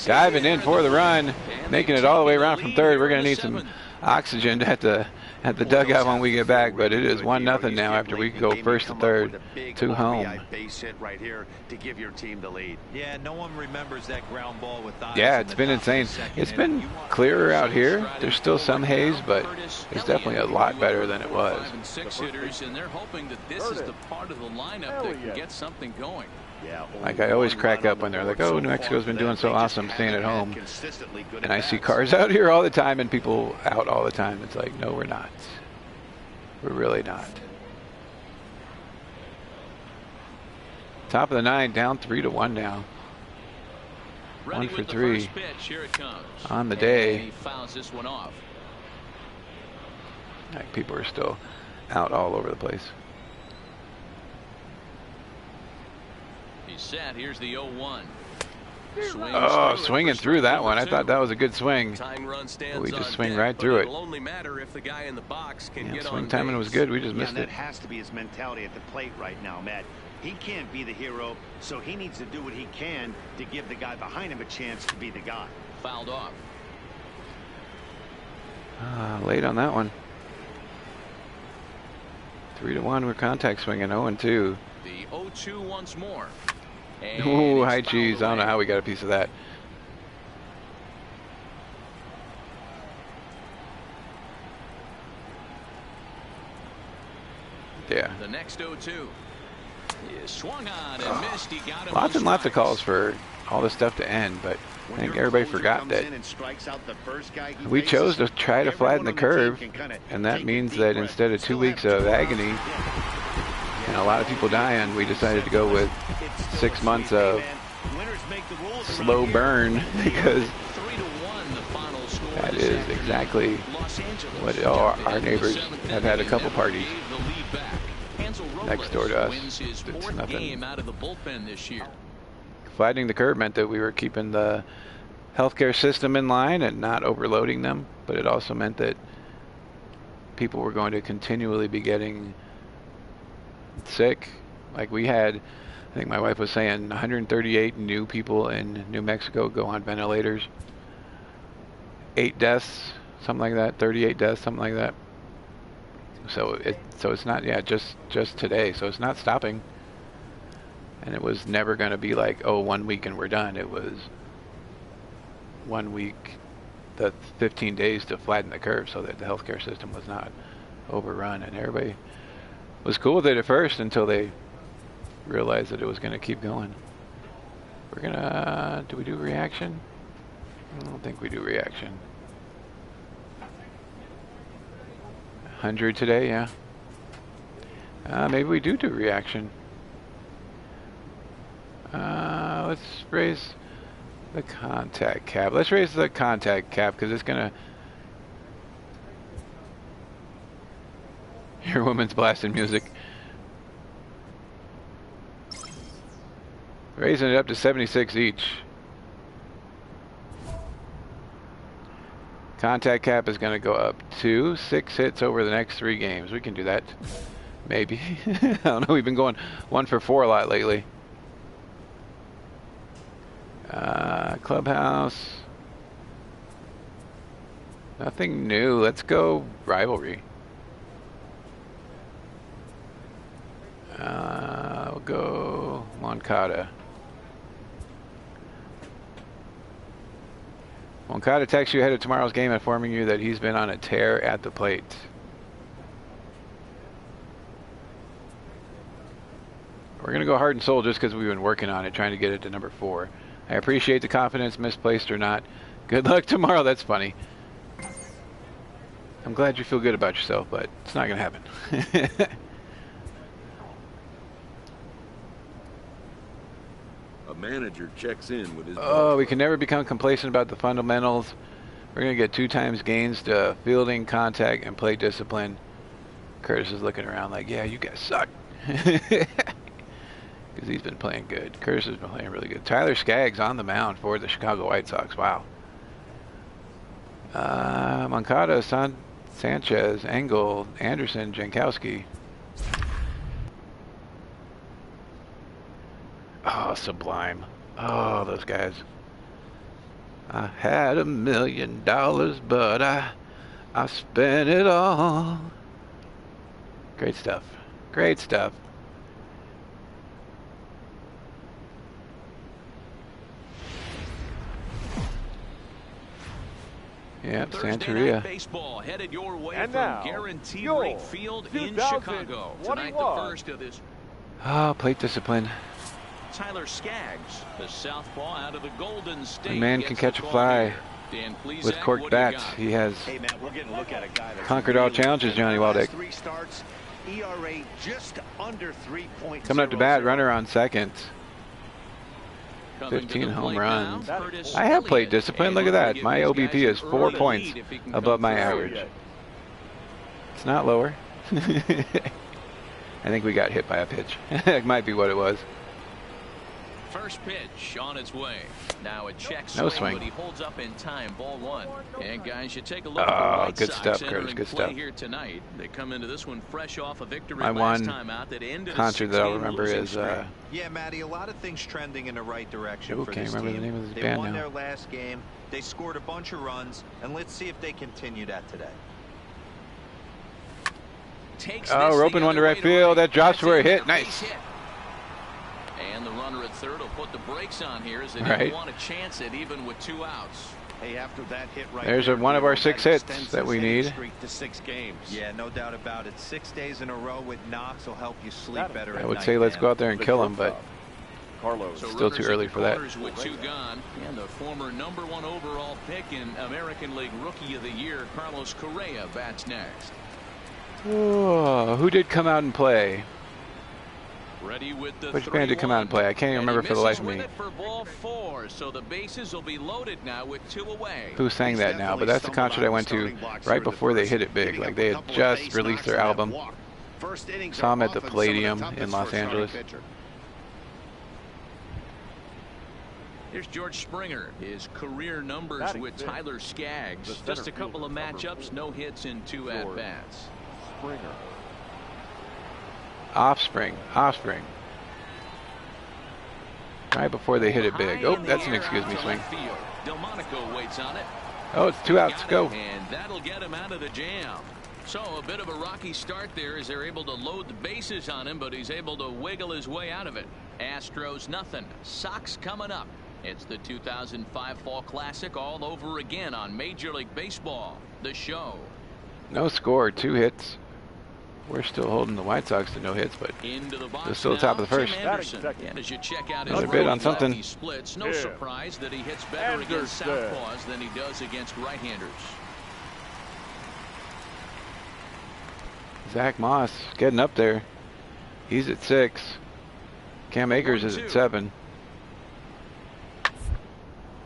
Diving in for the run, making it all the way around from third. We're going to need some oxygen at the dugout when we get back, but it is 1-0 now after we go first to third to home. Yeah, no one remembers that ground ball with eyes. Yeah, it's been insane. It's been clearer out here. There's still some haze, but it's definitely a lot better than it was. 5 and 6 hitters, and they're hoping that this is the part of the lineup that can get something going. Like I always crack up when they're like, oh, New Mexico's been doing so awesome staying at home. And I see cars out here all the time and people out all the time. It's like, no, we're not. We're really not. Top of the 9, down 3-1 now. 1 for 3 on the day. He fouls this one off. Like people are still out all over the place. Set. Here's the 0-1. Oh, swinging through that one. I thought that was a good swing. But we just swing right through it. Yeah, swing timing was good. We just missed it. That has to be his mentality at the plate right now, Matt. He can't be the hero, so he needs to do what he can to give the guy behind him a chance to be the guy. Fouled off. Late on that one. 3-1. We're contact swinging. 0-2. The 0-2 once more. Ooh, high cheese. I don't know how we got a piece of that. Yeah. The next 0-2 is swung on and missed. He got him. Lots and lots of calls for all this stuff to end, but I think everybody forgot that we chose to try to flatten the curve, and that means that instead of 2 weeks of agony and a lot of people dying, we decided to go with 6 months of slow burn, because that is exactly what our neighbors have had a couple parties next door to us. It's nothing. Flattening the curve meant that we were keeping the healthcare system in line and not overloading them, but it also meant that people were going to continually be getting sick. Like we had, I think my wife was saying, 138 new people in New Mexico go on ventilators. 8 deaths, something like that. 38 deaths, something like that. So it's not, yeah, just today. So it's not stopping. And it was never going to be like, oh, 1 week and we're done. It was 1 week, the 15 days to flatten the curve so that the healthcare system was not overrun. And everybody was cool with it at first until they realized that it was going to keep going. We're going to, do we do reaction? I don't think we do reaction. 100 today, yeah. Maybe we do reaction. Let's raise the contact cap. Let's raise the contact cap because it's going to... Your woman's blasting music. Raising it up to 76 each. Contact cap is going to go up to 6 hits over the next 3 games. We can do that. Maybe. I don't know. We've been going 1 for 4 a lot lately. Clubhouse. Nothing new. Let's go rivalry. Moncada. Moncada texts you ahead of tomorrow's game informing you that he's been on a tear at the plate. We're going to go heart and soul just because we've been working on it, trying to get it to number 4. I appreciate the confidence, misplaced or not. Good luck tomorrow. That's funny. I'm glad you feel good about yourself, but it's not going to happen. A manager checks in with his. Oh, we can never become complacent about the fundamentals. We're going to get 2 times gains to fielding, contact, and plate discipline. Curtis is looking around like, yeah, you guys suck. Because he's been playing good. Curtis has been playing really good. Tyler Skaggs on the mound for the Chicago White Sox. Wow. Moncada, Sanchez, Engel, Anderson, Jankowski. Oh, Sublime. Oh, those guys. I had $1 million, but I spent it all. Great stuff. Great stuff. Yeah, Santeria. Baseball headed your way And from now, Guaranteed your Rate Field in Chicago. Tonight, the first of this. Oh, plate discipline. Tyler Skaggs, the southpaw out of the Golden State. A man can catch a fly with corked bats. He has conquered all challenges, Johnny Waldeck. 3 starts, ERA just under 3.0. Coming up to bat, runner on second. 15 home runs. I have plate discipline. Look at that. My OBP is 4 points above my average. It's not lower. I think we got hit by a pitch. It might be what it was. First pitch on its way. Now a check No swing, swing. but he holds up in time. Ball 1. And guys, you take a look Oh, at the White good Sox stuff, entering Curtis. Good play stuff. here tonight. They come into this one fresh off a victory My last one time out that ended concert a that I'll 6-game remember losing is streak. Yeah, Matty, a lot of things trending in the right direction for can't this remember team. the name of this They band won now. their last game. They scored a bunch of runs, and let's see if they continue that today. Takes Oh, this roping the one to other right way field. That drops That's for a in hit. for Nice. base hit. And the runner at third will put the brakes on here as they Right. didn't want to chance it even with 2 outs. Hey, after that hit right There's there, one of our that 6 hits extends that this we hitting need. streak to 6 games. Yeah, no doubt about it. 6 days in a row with knocks will help you sleep better at I would night, say let's man. go out there and kill him, but Carlos. So Still too runners early at the for that. corners with 2 gone, and the former #1 overall pick in American League Rookie of the Year, Carlos Correa, bats next. oh, who did come out and play? Ready with the Which band did come out and play? I can't even remember for the life of me. For ball 4, so the bases will be loaded now with 2 away. Who sang that now? But that's the concert I went to right before they hit it big. Like they had just released their album. Saw them at the Palladium in Los Angeles. Here's George Springer. His career numbers Batting with fifth, Tyler Skaggs. the Just a center couple of fielder, matchups, no hits in 2 George at-bats. Springer. Offspring. Right before they hit it big. Oh, that's an excuse me swing. Delmonico waits on it. Oh, it's 2 outs. Go. And that'll get him out of the jam. So a bit of a rocky start there as they're able to load the bases on him, but he's able to wiggle his way out of it. Astros nothing. Sox coming up. It's the 2005 Fall Classic all over again on Major League Baseball. The show. No score. 2 hits. We're still holding the White Sox to no hits, but Into the box they're still now, top of the first. Tim Anderson. And as you check out his Another bid on right something. lefty splits, no Yeah. surprise that he hits better against Anderson. southpaws than he does against right-handers. Zach Moss getting up there. He's at 6. Cam Akers is at 7.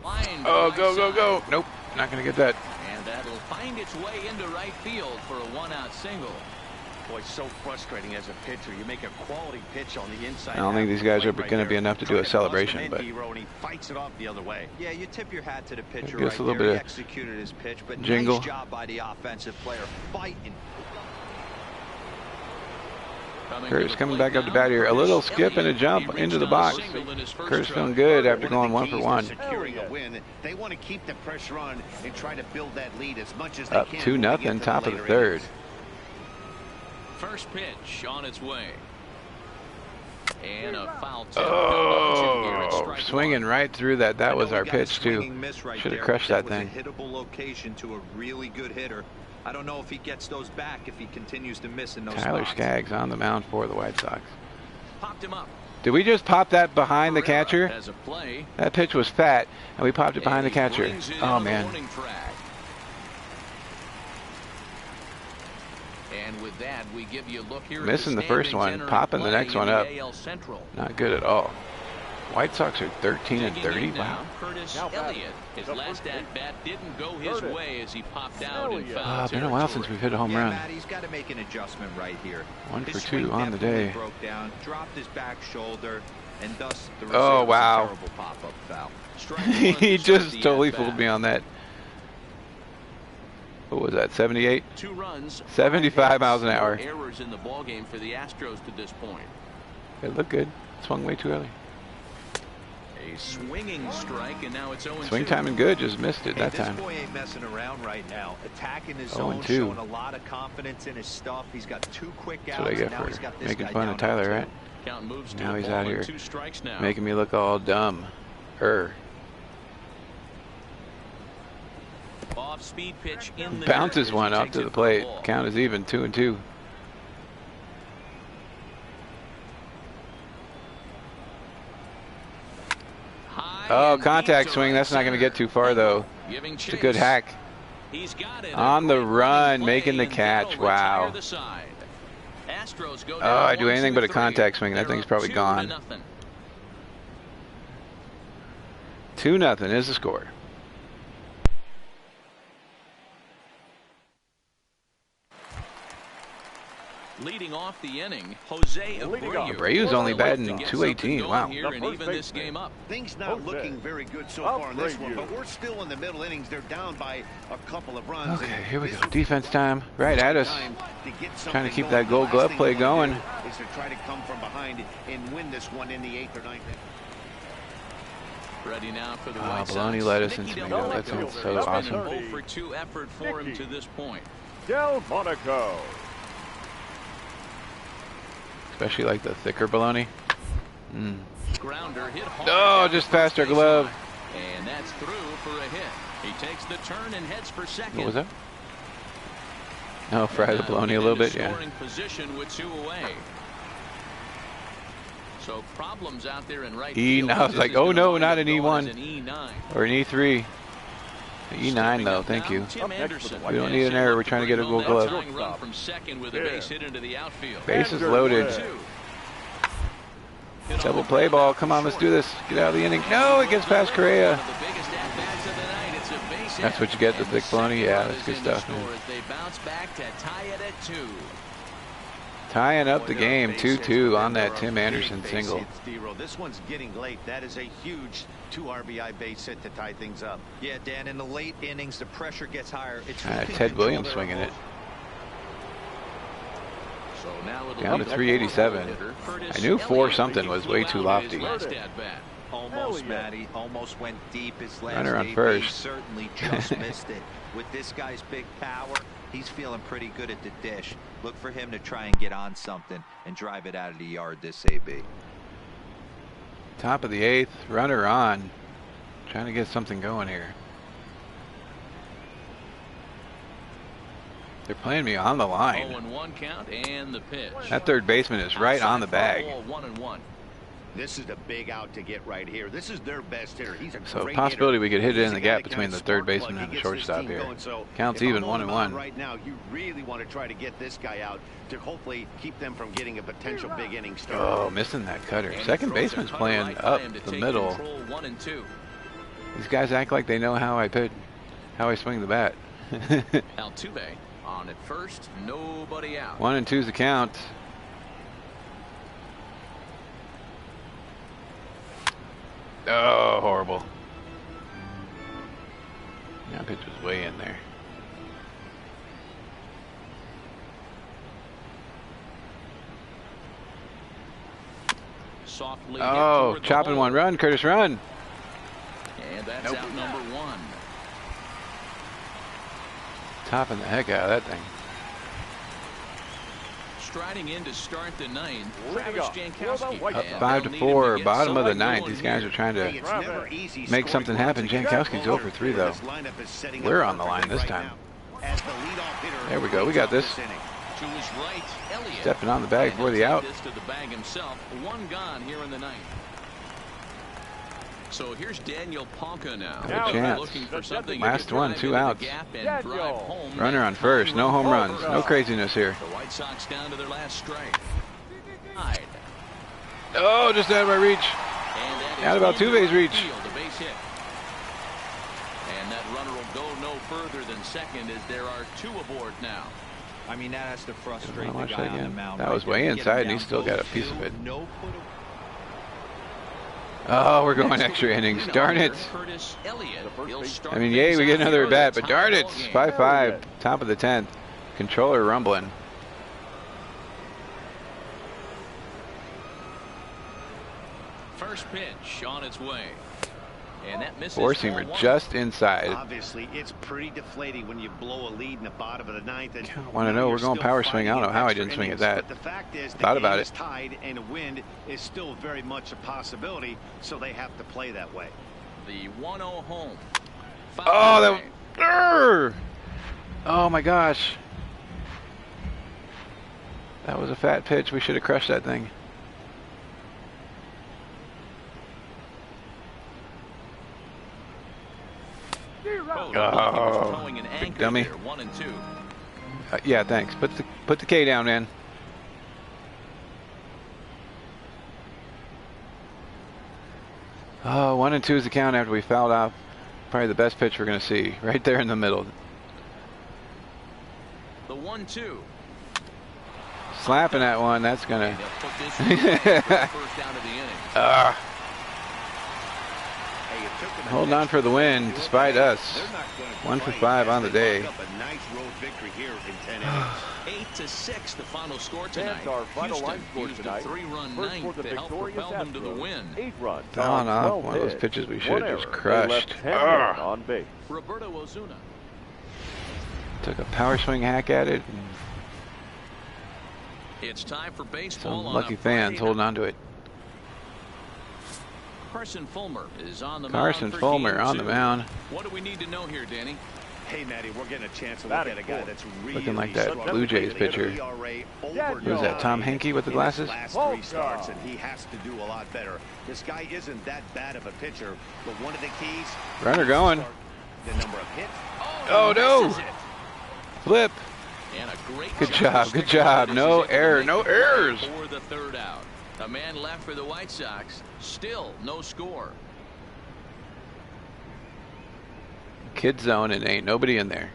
Line Oh, to go, right go, side. go. Nope, not going to get that. And that'll find its way into right field for a 1-out single. Boy, so frustrating as a pitcher. You make a quality pitch on the inside. I don't think these guys are right going to be there. enough to do Try a bust celebration, him in, but D-Row, and he fights it off the other way. Yeah, you tip your hat to the pitcher Give us right a little there. bit He of executed his pitch, but jingle. nice job by the offensive player fighting. Curtis coming back up to bat here. A little skip and a jump into the box. Curtis feeling good after going 1 for 1. Securing a win. They want to keep the pressure on and try to build that lead as much as they Up can. 2-0, top of the 3rd. First pitch on its way. And a foul tip. Oh, swinging right through that. That was our pitch too. Should have crushed that thing. That was a hittable location to a really good hitter. I don't know if he gets those back if he continues to miss in those Tyler spots. Skaggs on the mound for the White Sox. Popped him up. Did we just pop that behind the catcher? As a play. That pitch was fat, and we popped it behind the catcher. Oh, man. And with that, we give you a look here. Missing the first one, popping the next one up. Not good at all. White Sox are 13 and 30. Wow. Curtis Elliott. His last at bat didn't go his way as he popped out in foul It's been a while since we've hit a home run. Matt, he's got to make an adjustment right here. 1 His for swing 2 on the definitely day. broke down, dropped his back shoulder, and thus the Oh, result wow. was a terrible pop-up foul. He just totally fooled me on that. What was that, 78? 2 runs, 75 miles an hour. Errors in the ball game for the Astros to this point. It looked good. Swung way too early. A swinging strike, and now it's 0-2. Swing timing good, just missed it that This time. boy ain't messing around right now. Attacking his 0-2. zone, showing a lot of confidence in his stuff. He's got 2 quick outs. That's what I get and now he's for got this making guy fun down of Tyler, 0-2. right? Count moves to Now a he's ball out and here 2 strikes now. making me look all dumb. Off speed pitch in the Bounces dirt as one he up takes to it the for plate. ball. Count is even, 2-2. Oh, contact swing. That's not going to get too far, though. It's a good hack. He's got it. On the run, making the catch. Wow. Oh, I do anything but a contact swing. That thing's probably gone. 2-0 is the score. Leading off the inning, Jose Abreu. Abreu's only batting .218. Wow. Here and even this game up. Things not looking very good so far in this one, but we're still in the middle innings. They're down by a couple of runs. Okay, here we go. Defense time. Right at us. Trying to keep that Gold Glove play going. Is to try to come from behind and win this one in the 8th or 9th. Ready now for the Oh, White bologna Sox. lettuce and Nicky tomato. That Delgado. sounds so It's been awesome. an 0 for 2 effort for him to this point. Delmonico. Especially like the thicker bologna. Grounder hit hard. Oh, just past our glove. And that's through for a hit. He takes the turn and heads for second. What was that? No, fry the bologna a little bit, yeah. Scoring position with 2 away. So problems out there in right field. I was like, oh no, not an E1 an E9. or an E3. E9 though, thank you. We don't need an error. We're trying to get a Gold Glove. Run from second with a base hit into the outfield. Bases loaded. Double play ball. Come on, let's do this. Get out of the inning. No, it gets past Correa. That's what you get, the thick bologna. Yeah, that's good stuff, man. They bounce back to tie it at 2. Tying up the game, 2-2 on that Tim Anderson single. This one's getting late. That is a huge 2 RBI base hit to tie things up. Yeah, Dan, in the late innings, the pressure gets higher. It's Ted Williams swinging it. So now Down to 387. I knew 4 something was way too lofty. Almost, Matty. Almost went deep. His last Runner on AB first. certainly just missed it. With this guy's big power, he's feeling pretty good at the dish. Look for him to try and get on something and drive it out of the yard this AB. Top of the 8th, runner on. Trying to get something going here. They're playing me on the line. 0-1 count and the pitch. That third baseman is right on the bag. 1-1. This is a big out to get right here. This is their best hitter. He's a So great possibility hitter. we could hit it He's in a the guy gap that between can the third spark plug. baseman He and the gets this shortstop team here. going. So Counts if I'm even, on the 1-1. mound right now, you really want to try to get this guy out to hopefully keep them from getting a potential big inning start. Oh, missing that cutter. Second baseman's playing up the middle. 1 and 2. These guys act like they know how I pitch, how I swing the bat. Altuve on at first, nobody out. 1 and 2's the count. Oh, horrible. That pitch was way in there. Softly Oh, chopping one. Run, Curtis, run. And that's Nope. out number 1. Topping the heck out of that thing. striding in to start the ninth. Leading Travis up, Jankowski. White Up Sox. 5-4, bottom of the ninth. These guys are trying Hey, to it's never easy make scoring something runs happen. against Jankowski's the 0 for 3 though. This lineup is setting We're up on the line perfectly this right time. now as the leadoff hitter There we go. We leads got off this. inning. To his right, Elliott. Stepping on the bag And for he'll the take out. This to the bag himself. One gone here in the ninth. So here's Daniel Palka now. No chance. Looking for something Last to one, drive 2 into the outs. gap and drive home. Runner on first. No home runs. No craziness here. The White Sox down to their last strike. Tied. Oh, just out of my reach. And that is Out about into Tuve's right reach. field, a base hit. And that runner will go no further than second as there are 2 aboard now. I mean, that has to frustrate How the much guy on the again? mound. That right was there. way Get him inside, and down he still got a 0-2, piece of it. No put Oh, we're going extra innings. Darn it. Curtis Elliott. He'll start I mean, yay, things we get out another here at bat, at the but top darn of it. the game. 5-5, top of the 10th. Controller rumbling. First pitch on its way. And that misses. Four-seamer 4-1. just inside. Obviously, it's pretty deflating when you blow a lead in the bottom of the ninth. And I want to know, we're going power swing. I don't know how I didn't swing at that. But the fact is, the Thought game about is it. tied, and a win is still very much a possibility. So they have to play that way. The 1-0 home. Oh, that. Urgh! Oh my gosh. That was a fat pitch. We should have crushed that thing. Oh, big dummy. 1-2. Yeah, thanks. Put the K down, man. Oh, 1-2 is the count after we fouled off. Probably the best pitch we're going to see. Right there in the middle. The 1-2. Slapping that one. That's going And to. they'll put this in for the first down of the inning. Hey, it took them a Holding on for the win, despite us. They're not gonna 1 for complain 5 on the as they day. muck up a nice road victory here in 10 innings. 8-6, the final score tonight. And our final Houston line score used a tonight. 3-run First for ninth the to help victorious propel them to the Astros. win. 8 runs. On off 12 one of those hits. pitches we should One have just error. They crushed. left 10 men on base. Roberto Ozuna. Took a power swing hack at it. And It's time for baseball. some on lucky a fans Friday holding night. on to it. Carson Fulmer is on the Carson mound for Fulmer game on the 2. mound. What do we need to know here, Danny? Hey, Matty, we're getting a chance to look Batting at a guy fourth. that's really Looking like that struggled Blue Jays lately. pitcher. ERA over Who's that, Tom 9 Henke with the in his glasses? last Oh, 3 starts, God. and he has to do a lot better. This guy isn't that bad of a pitcher, but one of the keys. Runner going. The number of hits. Oh, no. Misses it. Flip. And a great Good job job, to good stick job. with it. No He's able to error, make no the play errors. For the third out. A man left for the White Sox. Still no score. Kid zone and ain't nobody in there.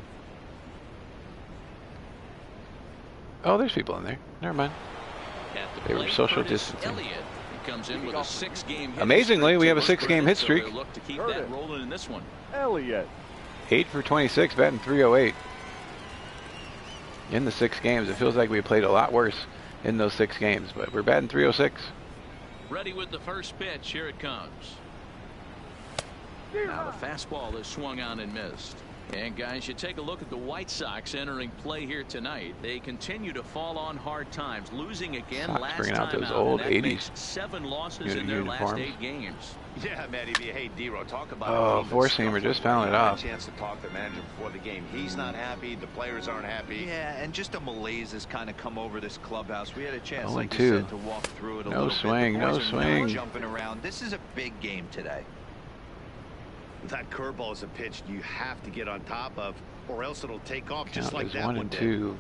Oh, there's people in there. Never mind. At the They were plate, social Curtis distancing. Elliott. He comes in with a 6-game hit Amazingly, streak we to have a look 6-game for hit so streak. they'll look to keep Curtis. that rolling in this one. Elliott. 8 for 26, batting .308. In the 6 games, it feels like we played a lot worse in those 6 games, but we're batting .306. Ready with the first pitch. Here it comes. Now the fastball is swung on and missed. And guys, you take a look at the White Sox entering play here tonight. They continue to fall on hard times, losing again Sox last bringing out time those out, old and that 80s makes 7 losses in their last uniforms. 8 games. Yeah, Matty, hey, D-Row, talk about Oh, a team four-seamer that's just scuffled. fouling it I had off. a chance to talk to the manager before the game. He's not happy. The players aren't happy. Yeah, and just a malaise has kind of come over this clubhouse. We had a chance, 0-2. like you said, to walk through it a No little swing, bit. The no boys are not swing. jumping around. This is a big game today. That curveball is a pitch you have to get on top of, or else it'll take off just Count like is that 1 one and did. 2.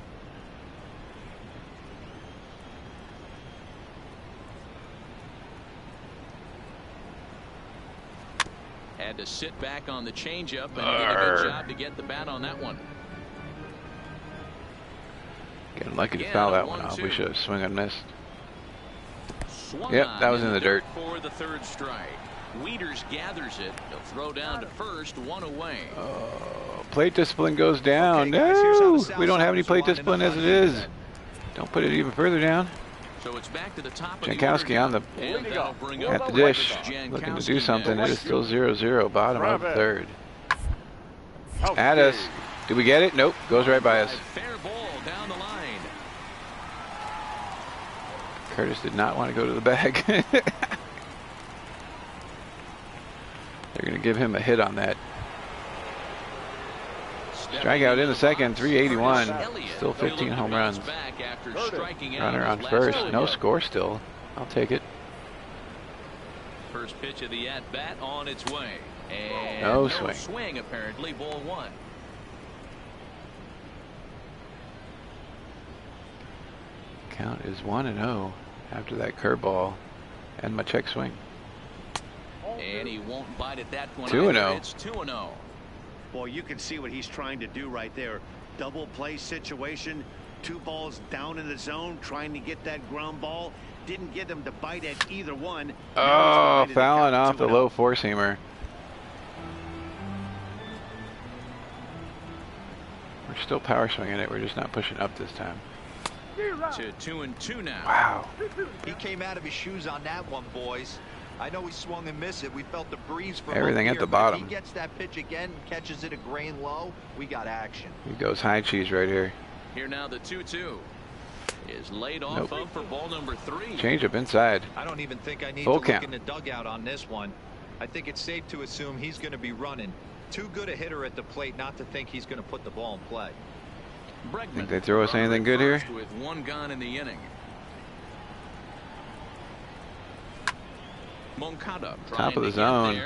Had to sit back on the changeup and did a good job to get the bat on that one. Getting lucky to Again, foul a that one off. We 1-2. should have swung and missed. Swung Yep, on that was in the dirt. For the third strike. Wieters gathers it. He'll throw down to first, 1 away. Plate discipline goes down. Okay, guys, here's how No, the South we don't have any Siders plate line discipline up as on it is. defense. Don't put it even further down. So it's back to the top of Jankowski the on the and that'll bring at up the dish, Jankowski looking to do something. It next. is still 0-0, bottom of the third. Out At us. game. Do we get it? Nope. Goes right by us. Fair ball down the line. Curtis did not want to go to the bag. They're going to give him a hit on that. Strikeout in the second, 381. Still 15 home runs. Runner on first. No score still. I'll take it. First pitch of the at-bat on its way. And no swing apparently, ball one. Count is 1-0 after that curveball and my check swing. And he won't bite at that point. 2-0. It's 2-0. Boy, you can see what he's trying to do right there. Double play situation. 2 balls down in the zone, trying to get that ground ball. Didn't get him to bite at either one. Oh, fouling off the low four-seamer. We're still power swinging it. We're just not pushing up this time. To 2-2 now. Wow. He came out of his shoes on that one, boys. I know he swung and missed it. We felt the breeze from everything up at here, the but bottom. if he gets that pitch again, catches it a grain low, we got action. He goes high cheese right here. Here now the 2-2 is laid off of for ball number 3. Change up inside. I don't even think I need Full to count. look in the dugout on this one. I think it's safe to assume he's going to be running. Too good a hitter at the plate not to think he's going to put the ball in play. Think they throw us anything good here? With 1 gone in the inning. Moncada Top of the zone.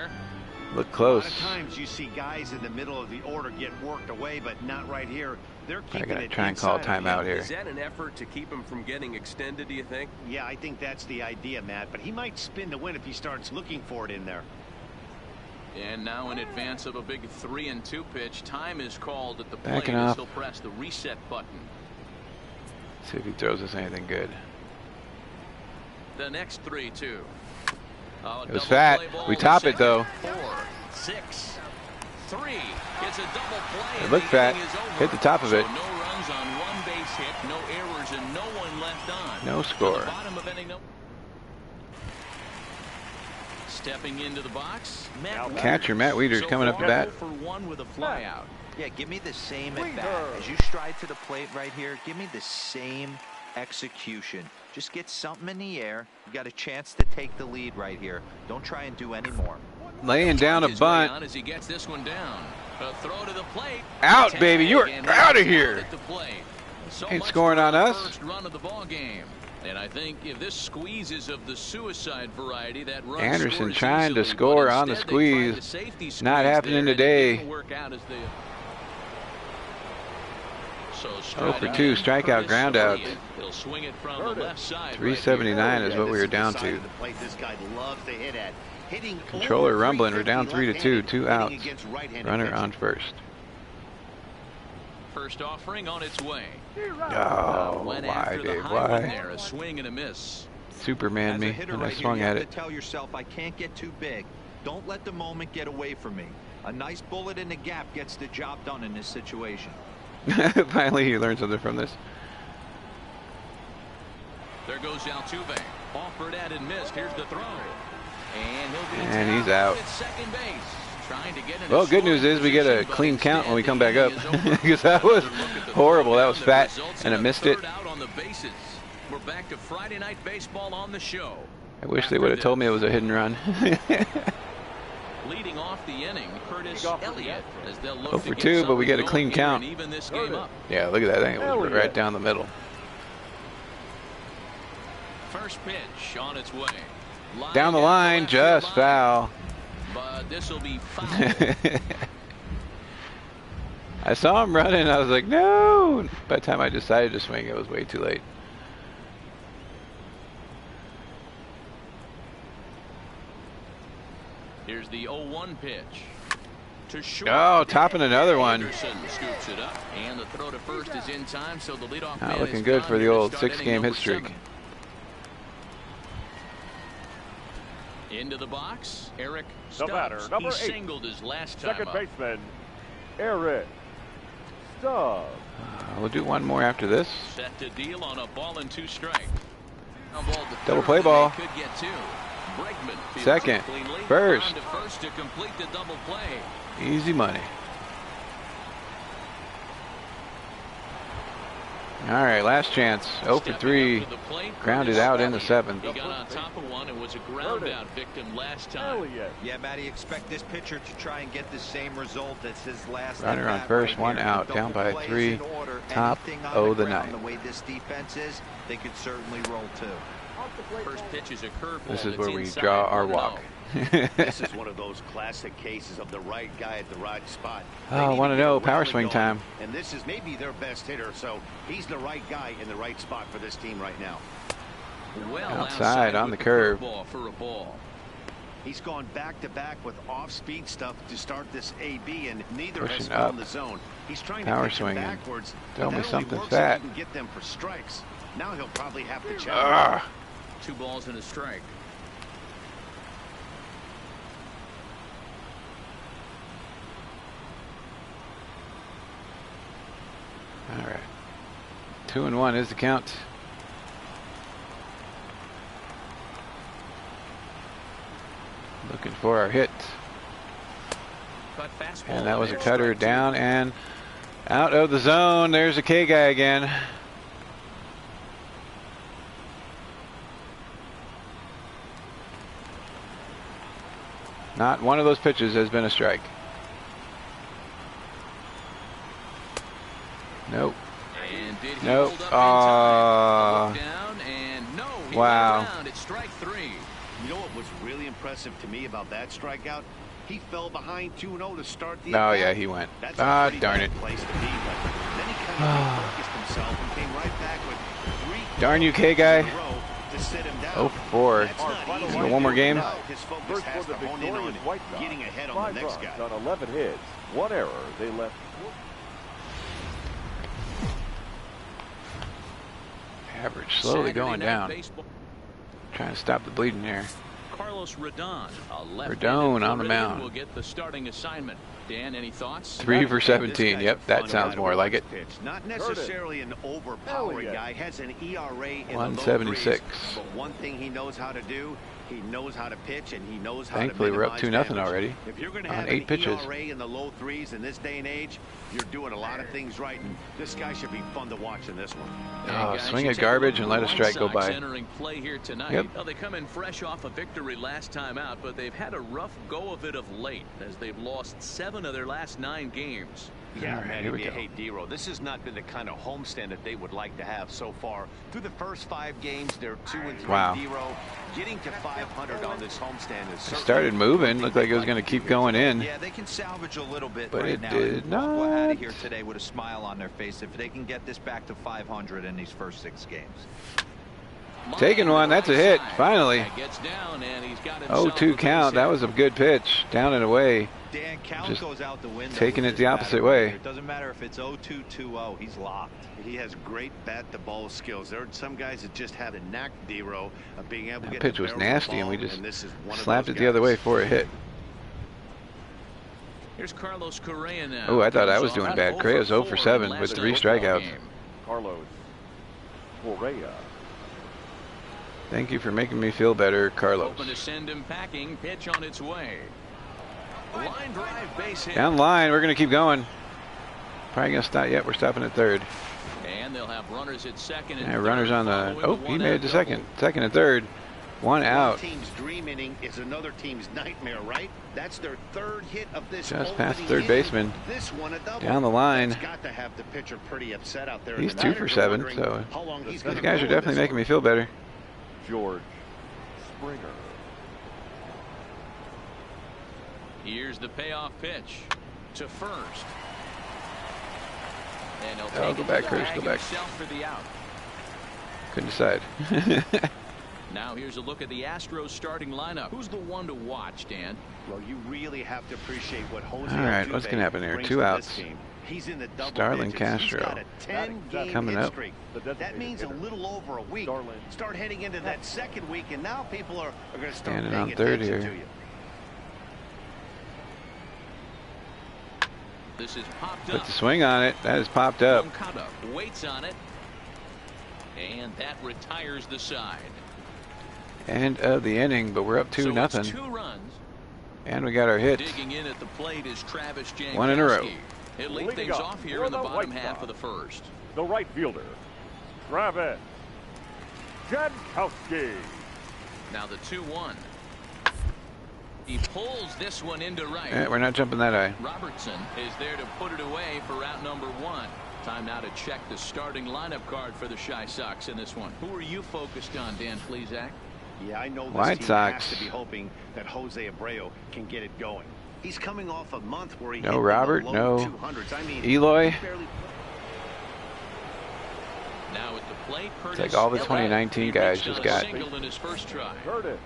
Look close. A lot of times you see guys in the middle of the order get worked away, but not right here. They're I keeping gotta it try and call inside. timeout here. Is that an effort to keep him from getting extended, do you think? Yeah, I think that's the idea, Matt. But he might spin to win if he starts looking for it in there. And now in advance of a big 3-2 pitch, time is called at the plate Backing as off. he'll press the reset button. See if he throws us anything good. The next 3-2. Oh, It was fat. We top it though. 4, 6, 3. It's a double play. It looked fat. Hit the top of it. So no runs on 1 base hit, no errors, and no one left on. No score. To the bottom of inning. Stepping into the box, Catcher Matt Wieters coming up to bat. For 1 with a fly out. Yeah, give me the same at bat. As you stride to the plate right here, give me the same execution. Just get something in the air. You got a chance to take the lead right here. Don't try and do any more. Laying down a bunt. As he gets this one down. A throw to the plate. Out, baby. You're out of here. So Ain't scoring on us. First run of the ball game. And I think if this squeeze is of the suicide variety, that run Anderson scores trying to easily, score but on the instead they tried squeeze. safety squeeze Not happening there, and it today. didn't work out as they... So 0 for 2 strikeout ground out. He'll swing it from the left side. 379 is what we were down to. This guy loves to hit at. Hitting Controller over rumbling. We're down 3-2. 2 hitting outs. against right-handed Runner pitching. on first. First offering on its way. Oh, Went why, after the Dave? high one Why? there, a swing and a miss. Superman As me a hitter when I right here, swung you at have it. to tell yourself, I can't get too big. Don't let the moment get away from me. A nice bullet in the gap gets the job done in this situation. Finally, he learned something from this. There goes Altuve. Offered at and missed. Here's the throw. And he'll be And he's out. at second base. Trying to get in Well, a good news is we get a position, but clean count when we instead come back the up. inning is over. Because that was Look at the horrible. That was that fat, results and I in a missed it. third out on the bases. We're back to Friday Night Baseball on the show. I wish they would have told me it was a hit and run. Leading off the inning, Curtis Elliott, as they'll look 0 to for get 2, but we something get a clean going here count. and even this game up. Yeah, look at that thing. It was right down the middle. First pitch on its way. Down the line, just foul. But this will be foul. I saw him running. I was like, no. By the time I decided to swing, it was way too late. Here's the 0-1 pitch. To short. Oh, topping another one. Anderson scoops it up, and the throw to first is in time, so the leadoff Not man looking is good gone for the here to old start 6-game inning hit number streak. 7. Into the box, Eric The Stubbs. batter, number He 8. singled his last time Second up. baseman, Eric Stubbs. We'll do one more after this. Set to deal on a ball and 2 strike. Now ball to Double third, play and ball. they could get 2. Bregman fields Second. it cleanly. First. On to first to complete the double play. Easy money. All right, last chance. 0 for 3. Grounded out in the 7th. He got on top of one and was a ground out victim last time. Yeah, Matty, expect this pitcher to try and get the same result as his last. Runner on first, one out, down by 3. Top of the 9th. The way this defense is, they could certainly roll too. First pitch is a curveball. This is where we inside draw our for walk. This is one of those classic cases of the right guy at the right spot. Oh, 1-0, power swing time. And this is maybe their best hitter, so he's the right guy in the right spot for this team right now. Well outside on the curve. For a ball. He's gone back-to-back with off-speed stuff to start this AB, and neither has Pushing found up. the zone. He's trying Power to pitch swinging. backwards. Tell but me that only something works fat. if he can get them for strikes. Now he'll probably have to challenge. 2 balls and a strike. All right. 2-1 is the count. Looking for our hit. And that was a cutter down and out of the zone. There's a K guy again. Not one of those pitches has been a strike. Nope. Nope. Down and no, he wow. went around. It's strike 3. You know what was really impressive to me about that strikeout? He fell behind 2-0 to start the Oh, at-bat. yeah, he went. That's Ah, a pretty darn bad it. place to be, but then he kind of refocused himself and came right back with 3 Darn you, K guy. in a row to sit him down. 0 for 4. That's not easy. Go one more game. Now his focus First has for to the hone in on victorious White Sox. getting ahead on 5 the next runs guy. on 11 hits, 1 error. They left. Average slowly going down. Baseball. Trying to stop the bleeding here. Carlos Rodon, a left-handed Rodon on the Floridian, mound. will get the starting assignment. Dan, any thoughts? 3 for This 17. guy's Yep, a that fun sounds guy more to like watch it. pitch. Not necessarily an overpowering Elliott. guy. Has an ERA in the low 176. threes, but one thing he knows how to do, he knows how to pitch, and he knows how Thankfully, to we're up minimize 2-0 damage. already If you're going to on have 8 an pitches. ERA in the low threes in this day and age, you're doing a lot of things right, and this guy should be fun to watch in this one. Oh, Guys, swing you at take garbage look and at let the a strike go White Sox by. entering play here tonight. Yep. Well, they come in fresh off a victory last time out, but they've had a rough go of it of late as they've lost 7 of their last 9 games. Yeah, All right, man, here we go. hey, D-Row, this has not been the kind of homestand that they would like to have so far. Through the first 5 games, they're 2-3. Wow. D-Row, getting to 500 on this homestand is It certainly started moving. Looked like it was going to keep going in. Yeah, they can salvage a little bit But right it now. did and walk out not. of here today with a smile on their face if they can get this back to 500 in these first 6 games. Taking one. That's a hit. Finally. Gets down and he's got himself 0-2 a count. base That hit. was a good pitch. Down and away. Dan, count Just goes out the window. taking with it the this opposite batter way. right here. It doesn't matter if it's 0-2, 2-0. He's locked. He has great bat-to-ball skills. There are some guys that just have a knack, D-Row, of being able to That get pitch the was barrel of the nasty, and we ball, just this is one of slapped those it the other guys. way for a hit. Here's Carlos Correa now. Oh, I thought I was Comes doing off bad. Correa's 0 for 7 last with 3 night's ball strikeouts. game. Carlos Correa. Thank you for making me feel better, Carlos. Open to send him packing. Pitch on its way. Line drive base hit. Down the line. We're going to keep going. Probably going to stop. Yep, we're stopping at 3rd. And they'll have runners at 2nd and Yeah, 3rd runners on the. following Oh, the he one made it out to double. 2nd. 2nd and 3rd. 1 out. One team's dream inning is another team's nightmare, right? That's their 3rd hit of this Just past opening 3rd inning. baseman. This one a double. Down the line. That's got to have the pitcher pretty upset out there. He's And the 2 for manager 7, wondering so how long he's these gonna guys go are with definitely this making one. me feel better. George Springer. Here's the payoff pitch to first. And he'll Oh, take go it back, to Chris, bag go back. himself for the out. Couldn't decide. Now here's a look at the Astros starting lineup. Who's the one to watch, Dan? Well, you really have to appreciate what Jose All right, Altuve what's gonna happen here? brings 2 to this outs. team. He's in the double Starling digits. He's Castro. got a 10-game Coming hit up. streak. The That designated means a hitter. little over a week. Starling. Start heading into that 2nd week, and now people are going to start Standing paying on 3rd attention here. to you. This is popped Put up. the swing on it. That is popped up. Moncada waits on it. And that retires the side. End of the inning, but we're up 2-0. So it's 2 runs. And we got our hit. Digging in at the plate is Travis Jankowski. 1 in a row. He'll lead Leading things up off here for in the the bottom White half Sox. of the 1st. The right fielder, Travis Jankowski. Now the 2-1. He pulls this one into right. Yeah, we're not jumping that high. Robertson is there to put it away for out number 1. Time now to check the starting lineup card for the Chi Sox in this one. Who are you focused on, Dan Plesac? Yeah, I know this White team Sox. has to be hoping that Jose Abreu can get it going. He's coming off a month where he No hit in Robert, the no low 200s. I mean, Eloy. he barely- Now at the plate, Curtis It's like all the Elliott. 2019 He guys reached just on a got single in his first try. Curtis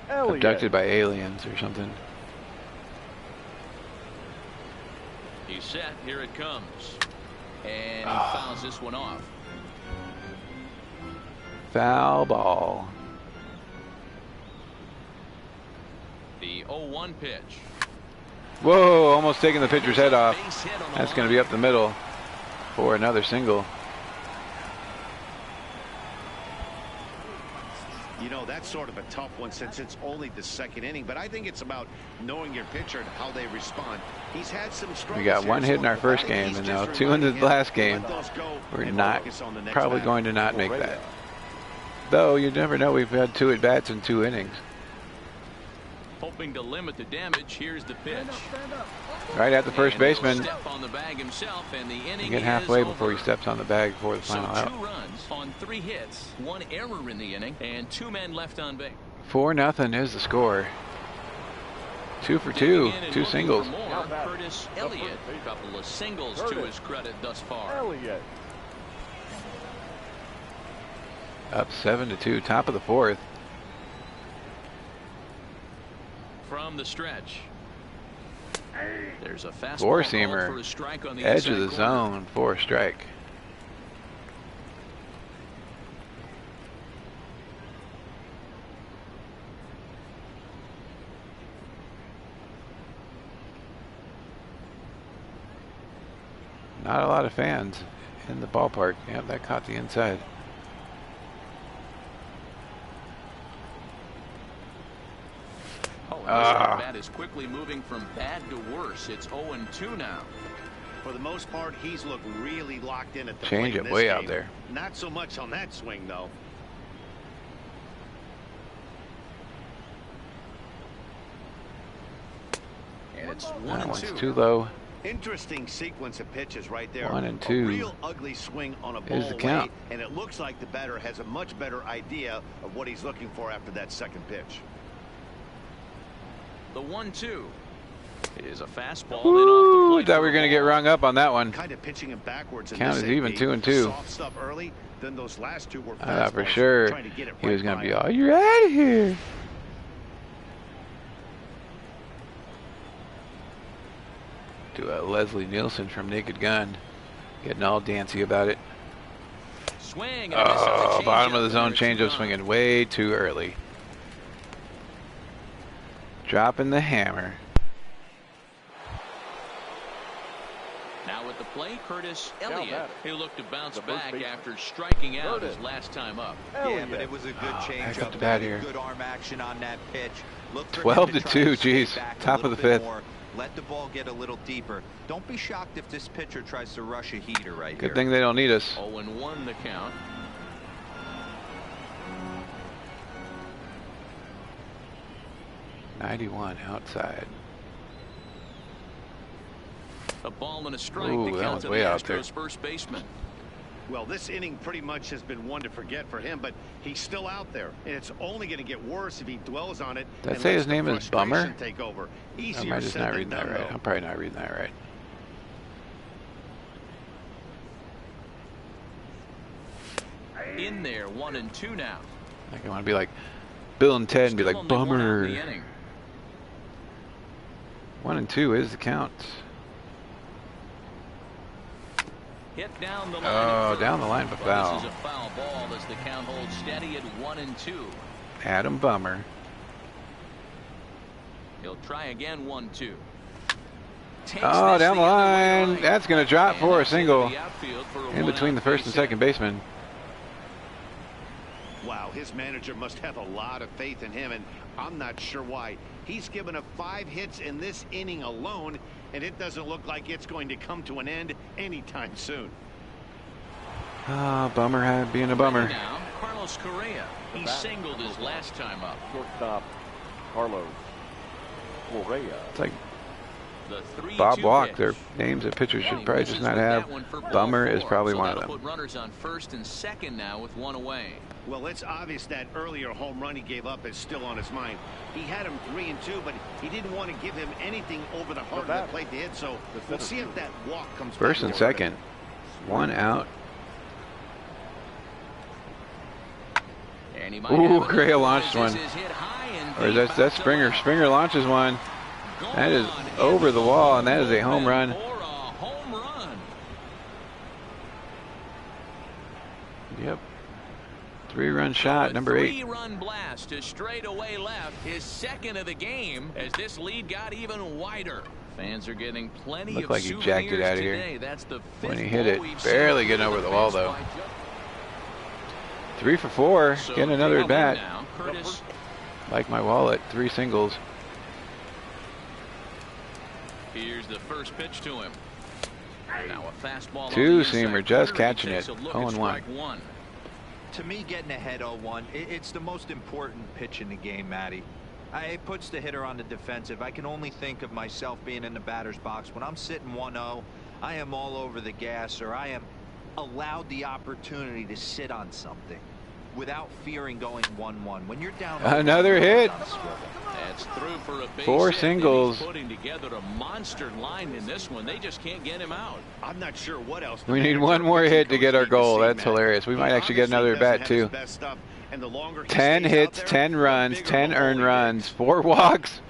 Elliott. abducted by aliens or something. He's set. Here it comes. And he fouls this one off. Foul ball. The 0-1 pitch. Whoa, almost taking the pitcher's head off. Base hit on the That's going to be line. up the middle for another single. You know, that's sort of a tough one since it's only the second inning, but I think it's about knowing your pitcher and how they respond. He's had some struggles. We got here, one hit in so our first I think game he's and just now 2 in the reminding him last to game. let those go We're and not focus on the next probably batter. going to not make Correa. that. Though you never know, we've had 2 at-bats in 2 innings. Hoping to limit the damage. Here's the pitch. Right at the first And he'll baseman. step on the bag himself, and the inning You get is halfway before he over. steps on the bag for the So final 2 out. runs on 3 hits, 1 error in the inning, and 2 men left on base. 4-0 is the score. 2 for 2, Digging in and 2 looking singles. for more, Now batter. Curtis The Elliott. first baseman. A couple of singles to Curtis his credit thus far. Elliott. Up 7-2, top of the 4th. From the stretch. There's a fastball Four-seamer. called for a strike on the Edge of the inside corner. zone for a strike. Not a lot of fans in the ballpark. Yep, that caught the inside. Oh, and Ah. this bat is quickly moving from bad to worse. It's 0-2 now. For the most part, he's looked really locked in at the Change plate in it this way out game. there. Not so much on that swing, though. And it's That 1-2. one's too low. Interesting sequence of pitches right there. 1 and A 2 real ugly swing on a ball is the count. away, and it looks like the batter has a much better idea of what he's looking for after that second pitch. The 1-2 is a fastball. Ooh, then off the plate thought for we were a going to get ball. rung up on that one. Kind of pitching him backwards. In Count this is even, AB. 2-2. Soft stuff early, then those last 2 were I thought for fastballs, sure trying to get it he right was going to by be him. all, you're out of here. Do a Leslie Nielsen from Naked Gun. Getting all dancy about it. Swing and a miss at Oh, the bottom changeup. of the zone There's 2 changeup gone. swinging way too early. Dropping the hammer. Now at the plate, Curtis Now Elliott. batter. He'll look to bounce The first back baseman. after striking out Curtis his last time up. Yeah, but it was a good back change up up the bat there. here. Good arm action on that pitch. Look for 12 him to try 2, stay geez. back a Top of little the bit 5th. more. Let the ball get a little deeper. Don't be shocked if this pitcher tries to rush a heater right Good here. thing they don't need us. 0-1 the count. '91 outside. A ball and a strike. Ooh, The that count one's to way the out there. Astros first baseman. Well, this inning pretty much has been one to forget for him, but he's still out there, and it's only going to get worse if he dwells on it. Did I and say lets his the name is Bummer? frustration take over. Am Easier I just said not than reading that done, right? though. I'm probably not reading that right. In there, 1-2 now. Like I want to be like Bill and Ted and be Still like only 1 out in Bummer. the inning. 1-2 is the count. Hit down the line. Oh, at first. down the line, but But foul. This is a foul ball as the count holds steady at 1-2. Adam Bummer. He'll try again. 1-2. Takes Oh, this down the other way line. right. That's going to drop And for a that's into single the outfield for a in between the one-out first and base hit. second baseman. Wow, his manager must have a lot of faith in him, and I'm not sure why. He's given up 5 hits in this inning alone, and it doesn't look like it's going to come to an end anytime soon. Ah, bummer being a bummer. Now, Carlos Correa. He singled his last time up. Shortstop, Carlos Correa. It's like The 3-2 Bob Walk. pitch. Their names that pitchers And should he probably misses just not with have. that one for ball Bummer is 4. probably So one of that'll them. put runners on first and second now with one away. Well, it's obvious that earlier home run he gave up is still on his mind. He had him 3-2, but he didn't want to give him anything over the heart of the plate to hit. So we'll see if that walk comes First back and to hurt him. second. One out. And he might Ooh, have another Correa one launched as one. this is hit high and Or deep that's out to Springer. left. Springer launches one. That is Gone over the wall, and that is a in home run. for a home run. Yep. 3-run shot, number 8. 3-run blast to straightaway left, his second of the game, as this lead got even wider. Fans are getting plenty Looked of like he jacked it souvenirs out of here. today. That's the When he fifth hit it, ball we've barely seen. getting over the wall, though. 3 for 4, So getting another at digging in bat. now, Curtis. Like my wallet, 3 singles. Here's the first pitch to him. Now a fastball. Two-seamer, just catching it. 0-1. 0-1. To me, getting ahead 0-1, it's the most important pitch in the game, Matty. It puts the hitter on the defensive. I can only think of myself being in the batter's box. When I'm sitting 1-0, I am all over the gas, or I am allowed the opportunity to sit on something without fearing going 1-1. When you're down, Another hit. That's through for a base 4 hit, and singles. he's putting together a monster line in this one. They just can't get him out. I'm not sure what else. We need one more hit to get our goal. That's hilarious. We might actually get another at bat, too. 10 hits, 10 runs, 10 earned runs, 4 walks.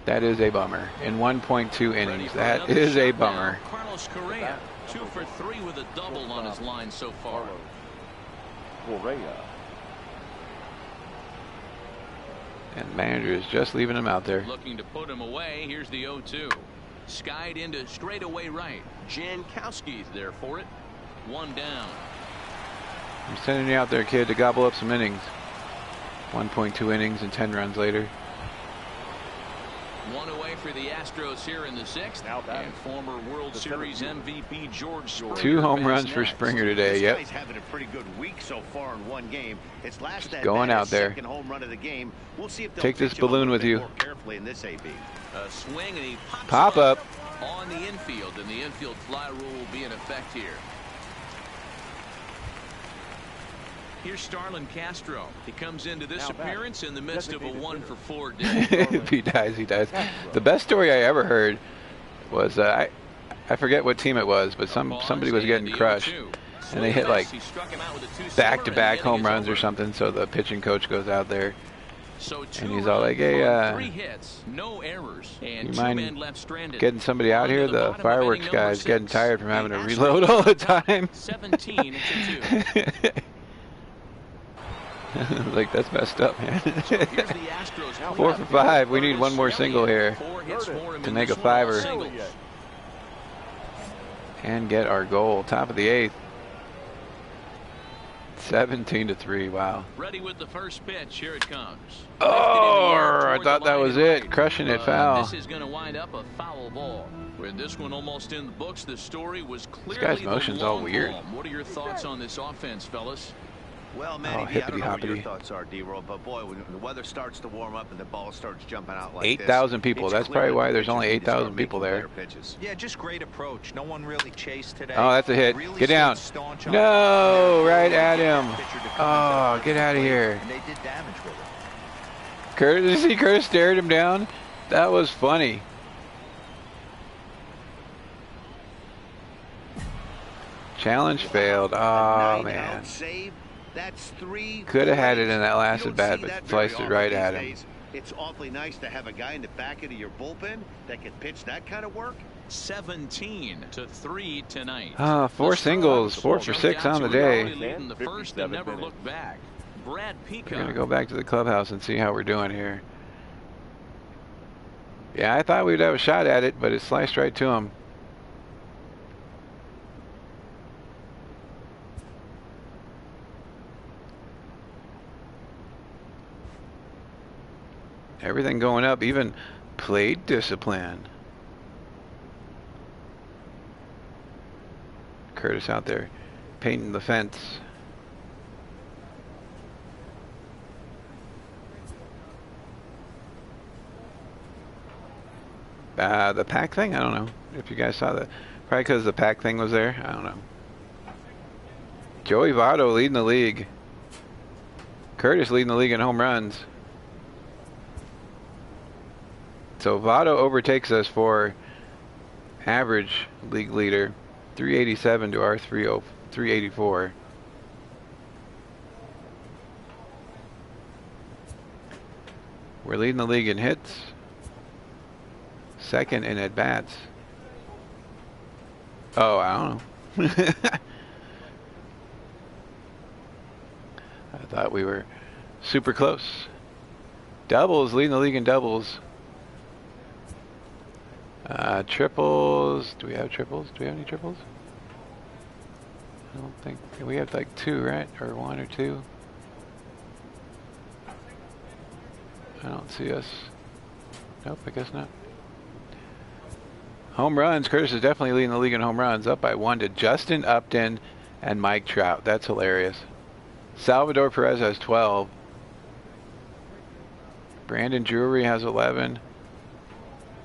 That is a bummer in 1.2 innings. That is a bummer. Carlos Correa, 2 for 3 with a double on his line so far. Correa. And the manager is just leaving him out there. Looking to put him away. Here's the 0-2. Skied into straightaway right. Jankowski's there for it. 1 down. I'm sending you out there, kid, to gobble up some innings. 1.2 innings and 10 runs later. 1 away for the Astros here in the 6th. And former World Series MVP George Springer. 2 home runs for Springer today. Yep. This guy's having a pretty good week so far in one game. It's last Just going out there. Second home run of the game. We'll see if they'll Take this pitch him a balloon little with bit you. more carefully in this AB. A swing, and he pops Pop up. on the infield, and the infield fly rule will be in effect here. Here's Starlin Castro. He comes into this appearance in the midst of a 1 for 4 day. If he dies, he dies. The best story I ever heard was I forget what team it was, but somebody was getting crushed, and they hit like back-to-back home runs or something. So the pitching coach goes out there, and he's all like, "Hey, 3 hits, no errors, and you 2 men mind left stranded. getting somebody out here? The bottom of fireworks inning guy's number getting 6. tired from having to The reload Astros all the time." 17-2. Like, that's messed up, man. So here's the Astros. 4 for 5. We need one more single here 4 hits for him to in make a this one, all 5er. singles. And get our goal. Top of the 8th. 17-3. Wow. Ready with the first pitch. Here it comes. Oh, Lifted in the air I toward thought the that line was and it. right. Crushing it foul. This is going to wind up a foul ball. With this one almost in the books, the story was clearly guy's the motion's all long weird. ball. What are your thoughts on this offense, fellas? Well, Manny, I don't know what hippity-hoppity. your thoughts are, D-Roll, but boy, when the weather starts to warm up and the ball starts jumping out like 8,000 people. it's That's clear probably that why the there's only pitchers need to start 8,000 people making there. better pitches. Yeah, just great approach. No one really chased today. Oh, that's a hit. Really Get down. stood staunch on No, the right ball. at Get him. that pitcher to come Oh, down get out of plate, here. And they did damage with it. Curtis, did you see Curtis stared him down? That was funny. Challenge failed. Oh, 9-out man. save. That's 3. Could have had it in that last You at don't bat, see but that very sliced it often right these at him. days. It's awfully nice to have a guy in the back end of your bullpen that can pitch that kind of work. 17-3 tonight. 4 singles, 4 for 6 on the day. Leading the first and never looked back. Brad We're going to Peacock. go back to the clubhouse and see how we're doing here. Yeah, I thought we'd have a shot at it, but it sliced right to him. Everything going up, even plate discipline. Curtis out there painting the fence. The pack thing? I don't know if you guys saw that. Probably because the pack thing was there. I don't know. Joey Votto leading the league. Curtis leading the league in home runs. So Votto overtakes us for average league leader. 387 to our 384. We're leading the league in hits. Second in at-bats. Oh, I don't know. I thought we were super close. Doubles, leading the league in doubles. Triples. Do we have triples? Do we have any triples? I don't think. We have like 2, right? Or 1 or 2. I don't see us. Nope, I guess not. Home runs. Curtis is definitely leading the league in home runs. Up by 1 to Justin Upton and Mike Trout. That's hilarious. Salvador Perez has 12. Brandon Drury has 11.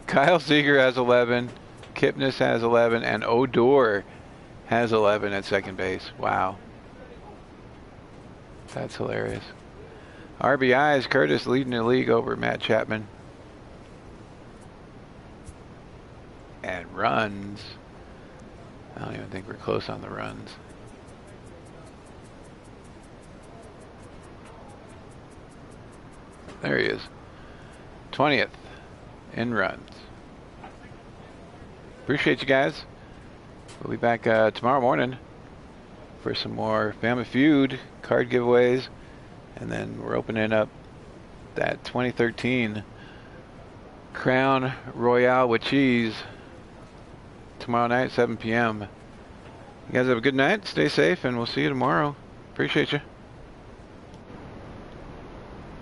Kyle Seager has 11. Kipnis has 11. And Odor has 11 at second base. Wow. That's hilarious. RBIs, Curtis leading the league over Matt Chapman. And runs. I don't even think we're close on the runs. There he is. 20th in runs. Appreciate you guys. We'll be back tomorrow morning for some more Family Feud card giveaways. And then we're opening up that 2013 Crown Royale with cheese tomorrow night, 7 p.m. You guys have a good night. Stay safe, and we'll see you tomorrow. Appreciate you.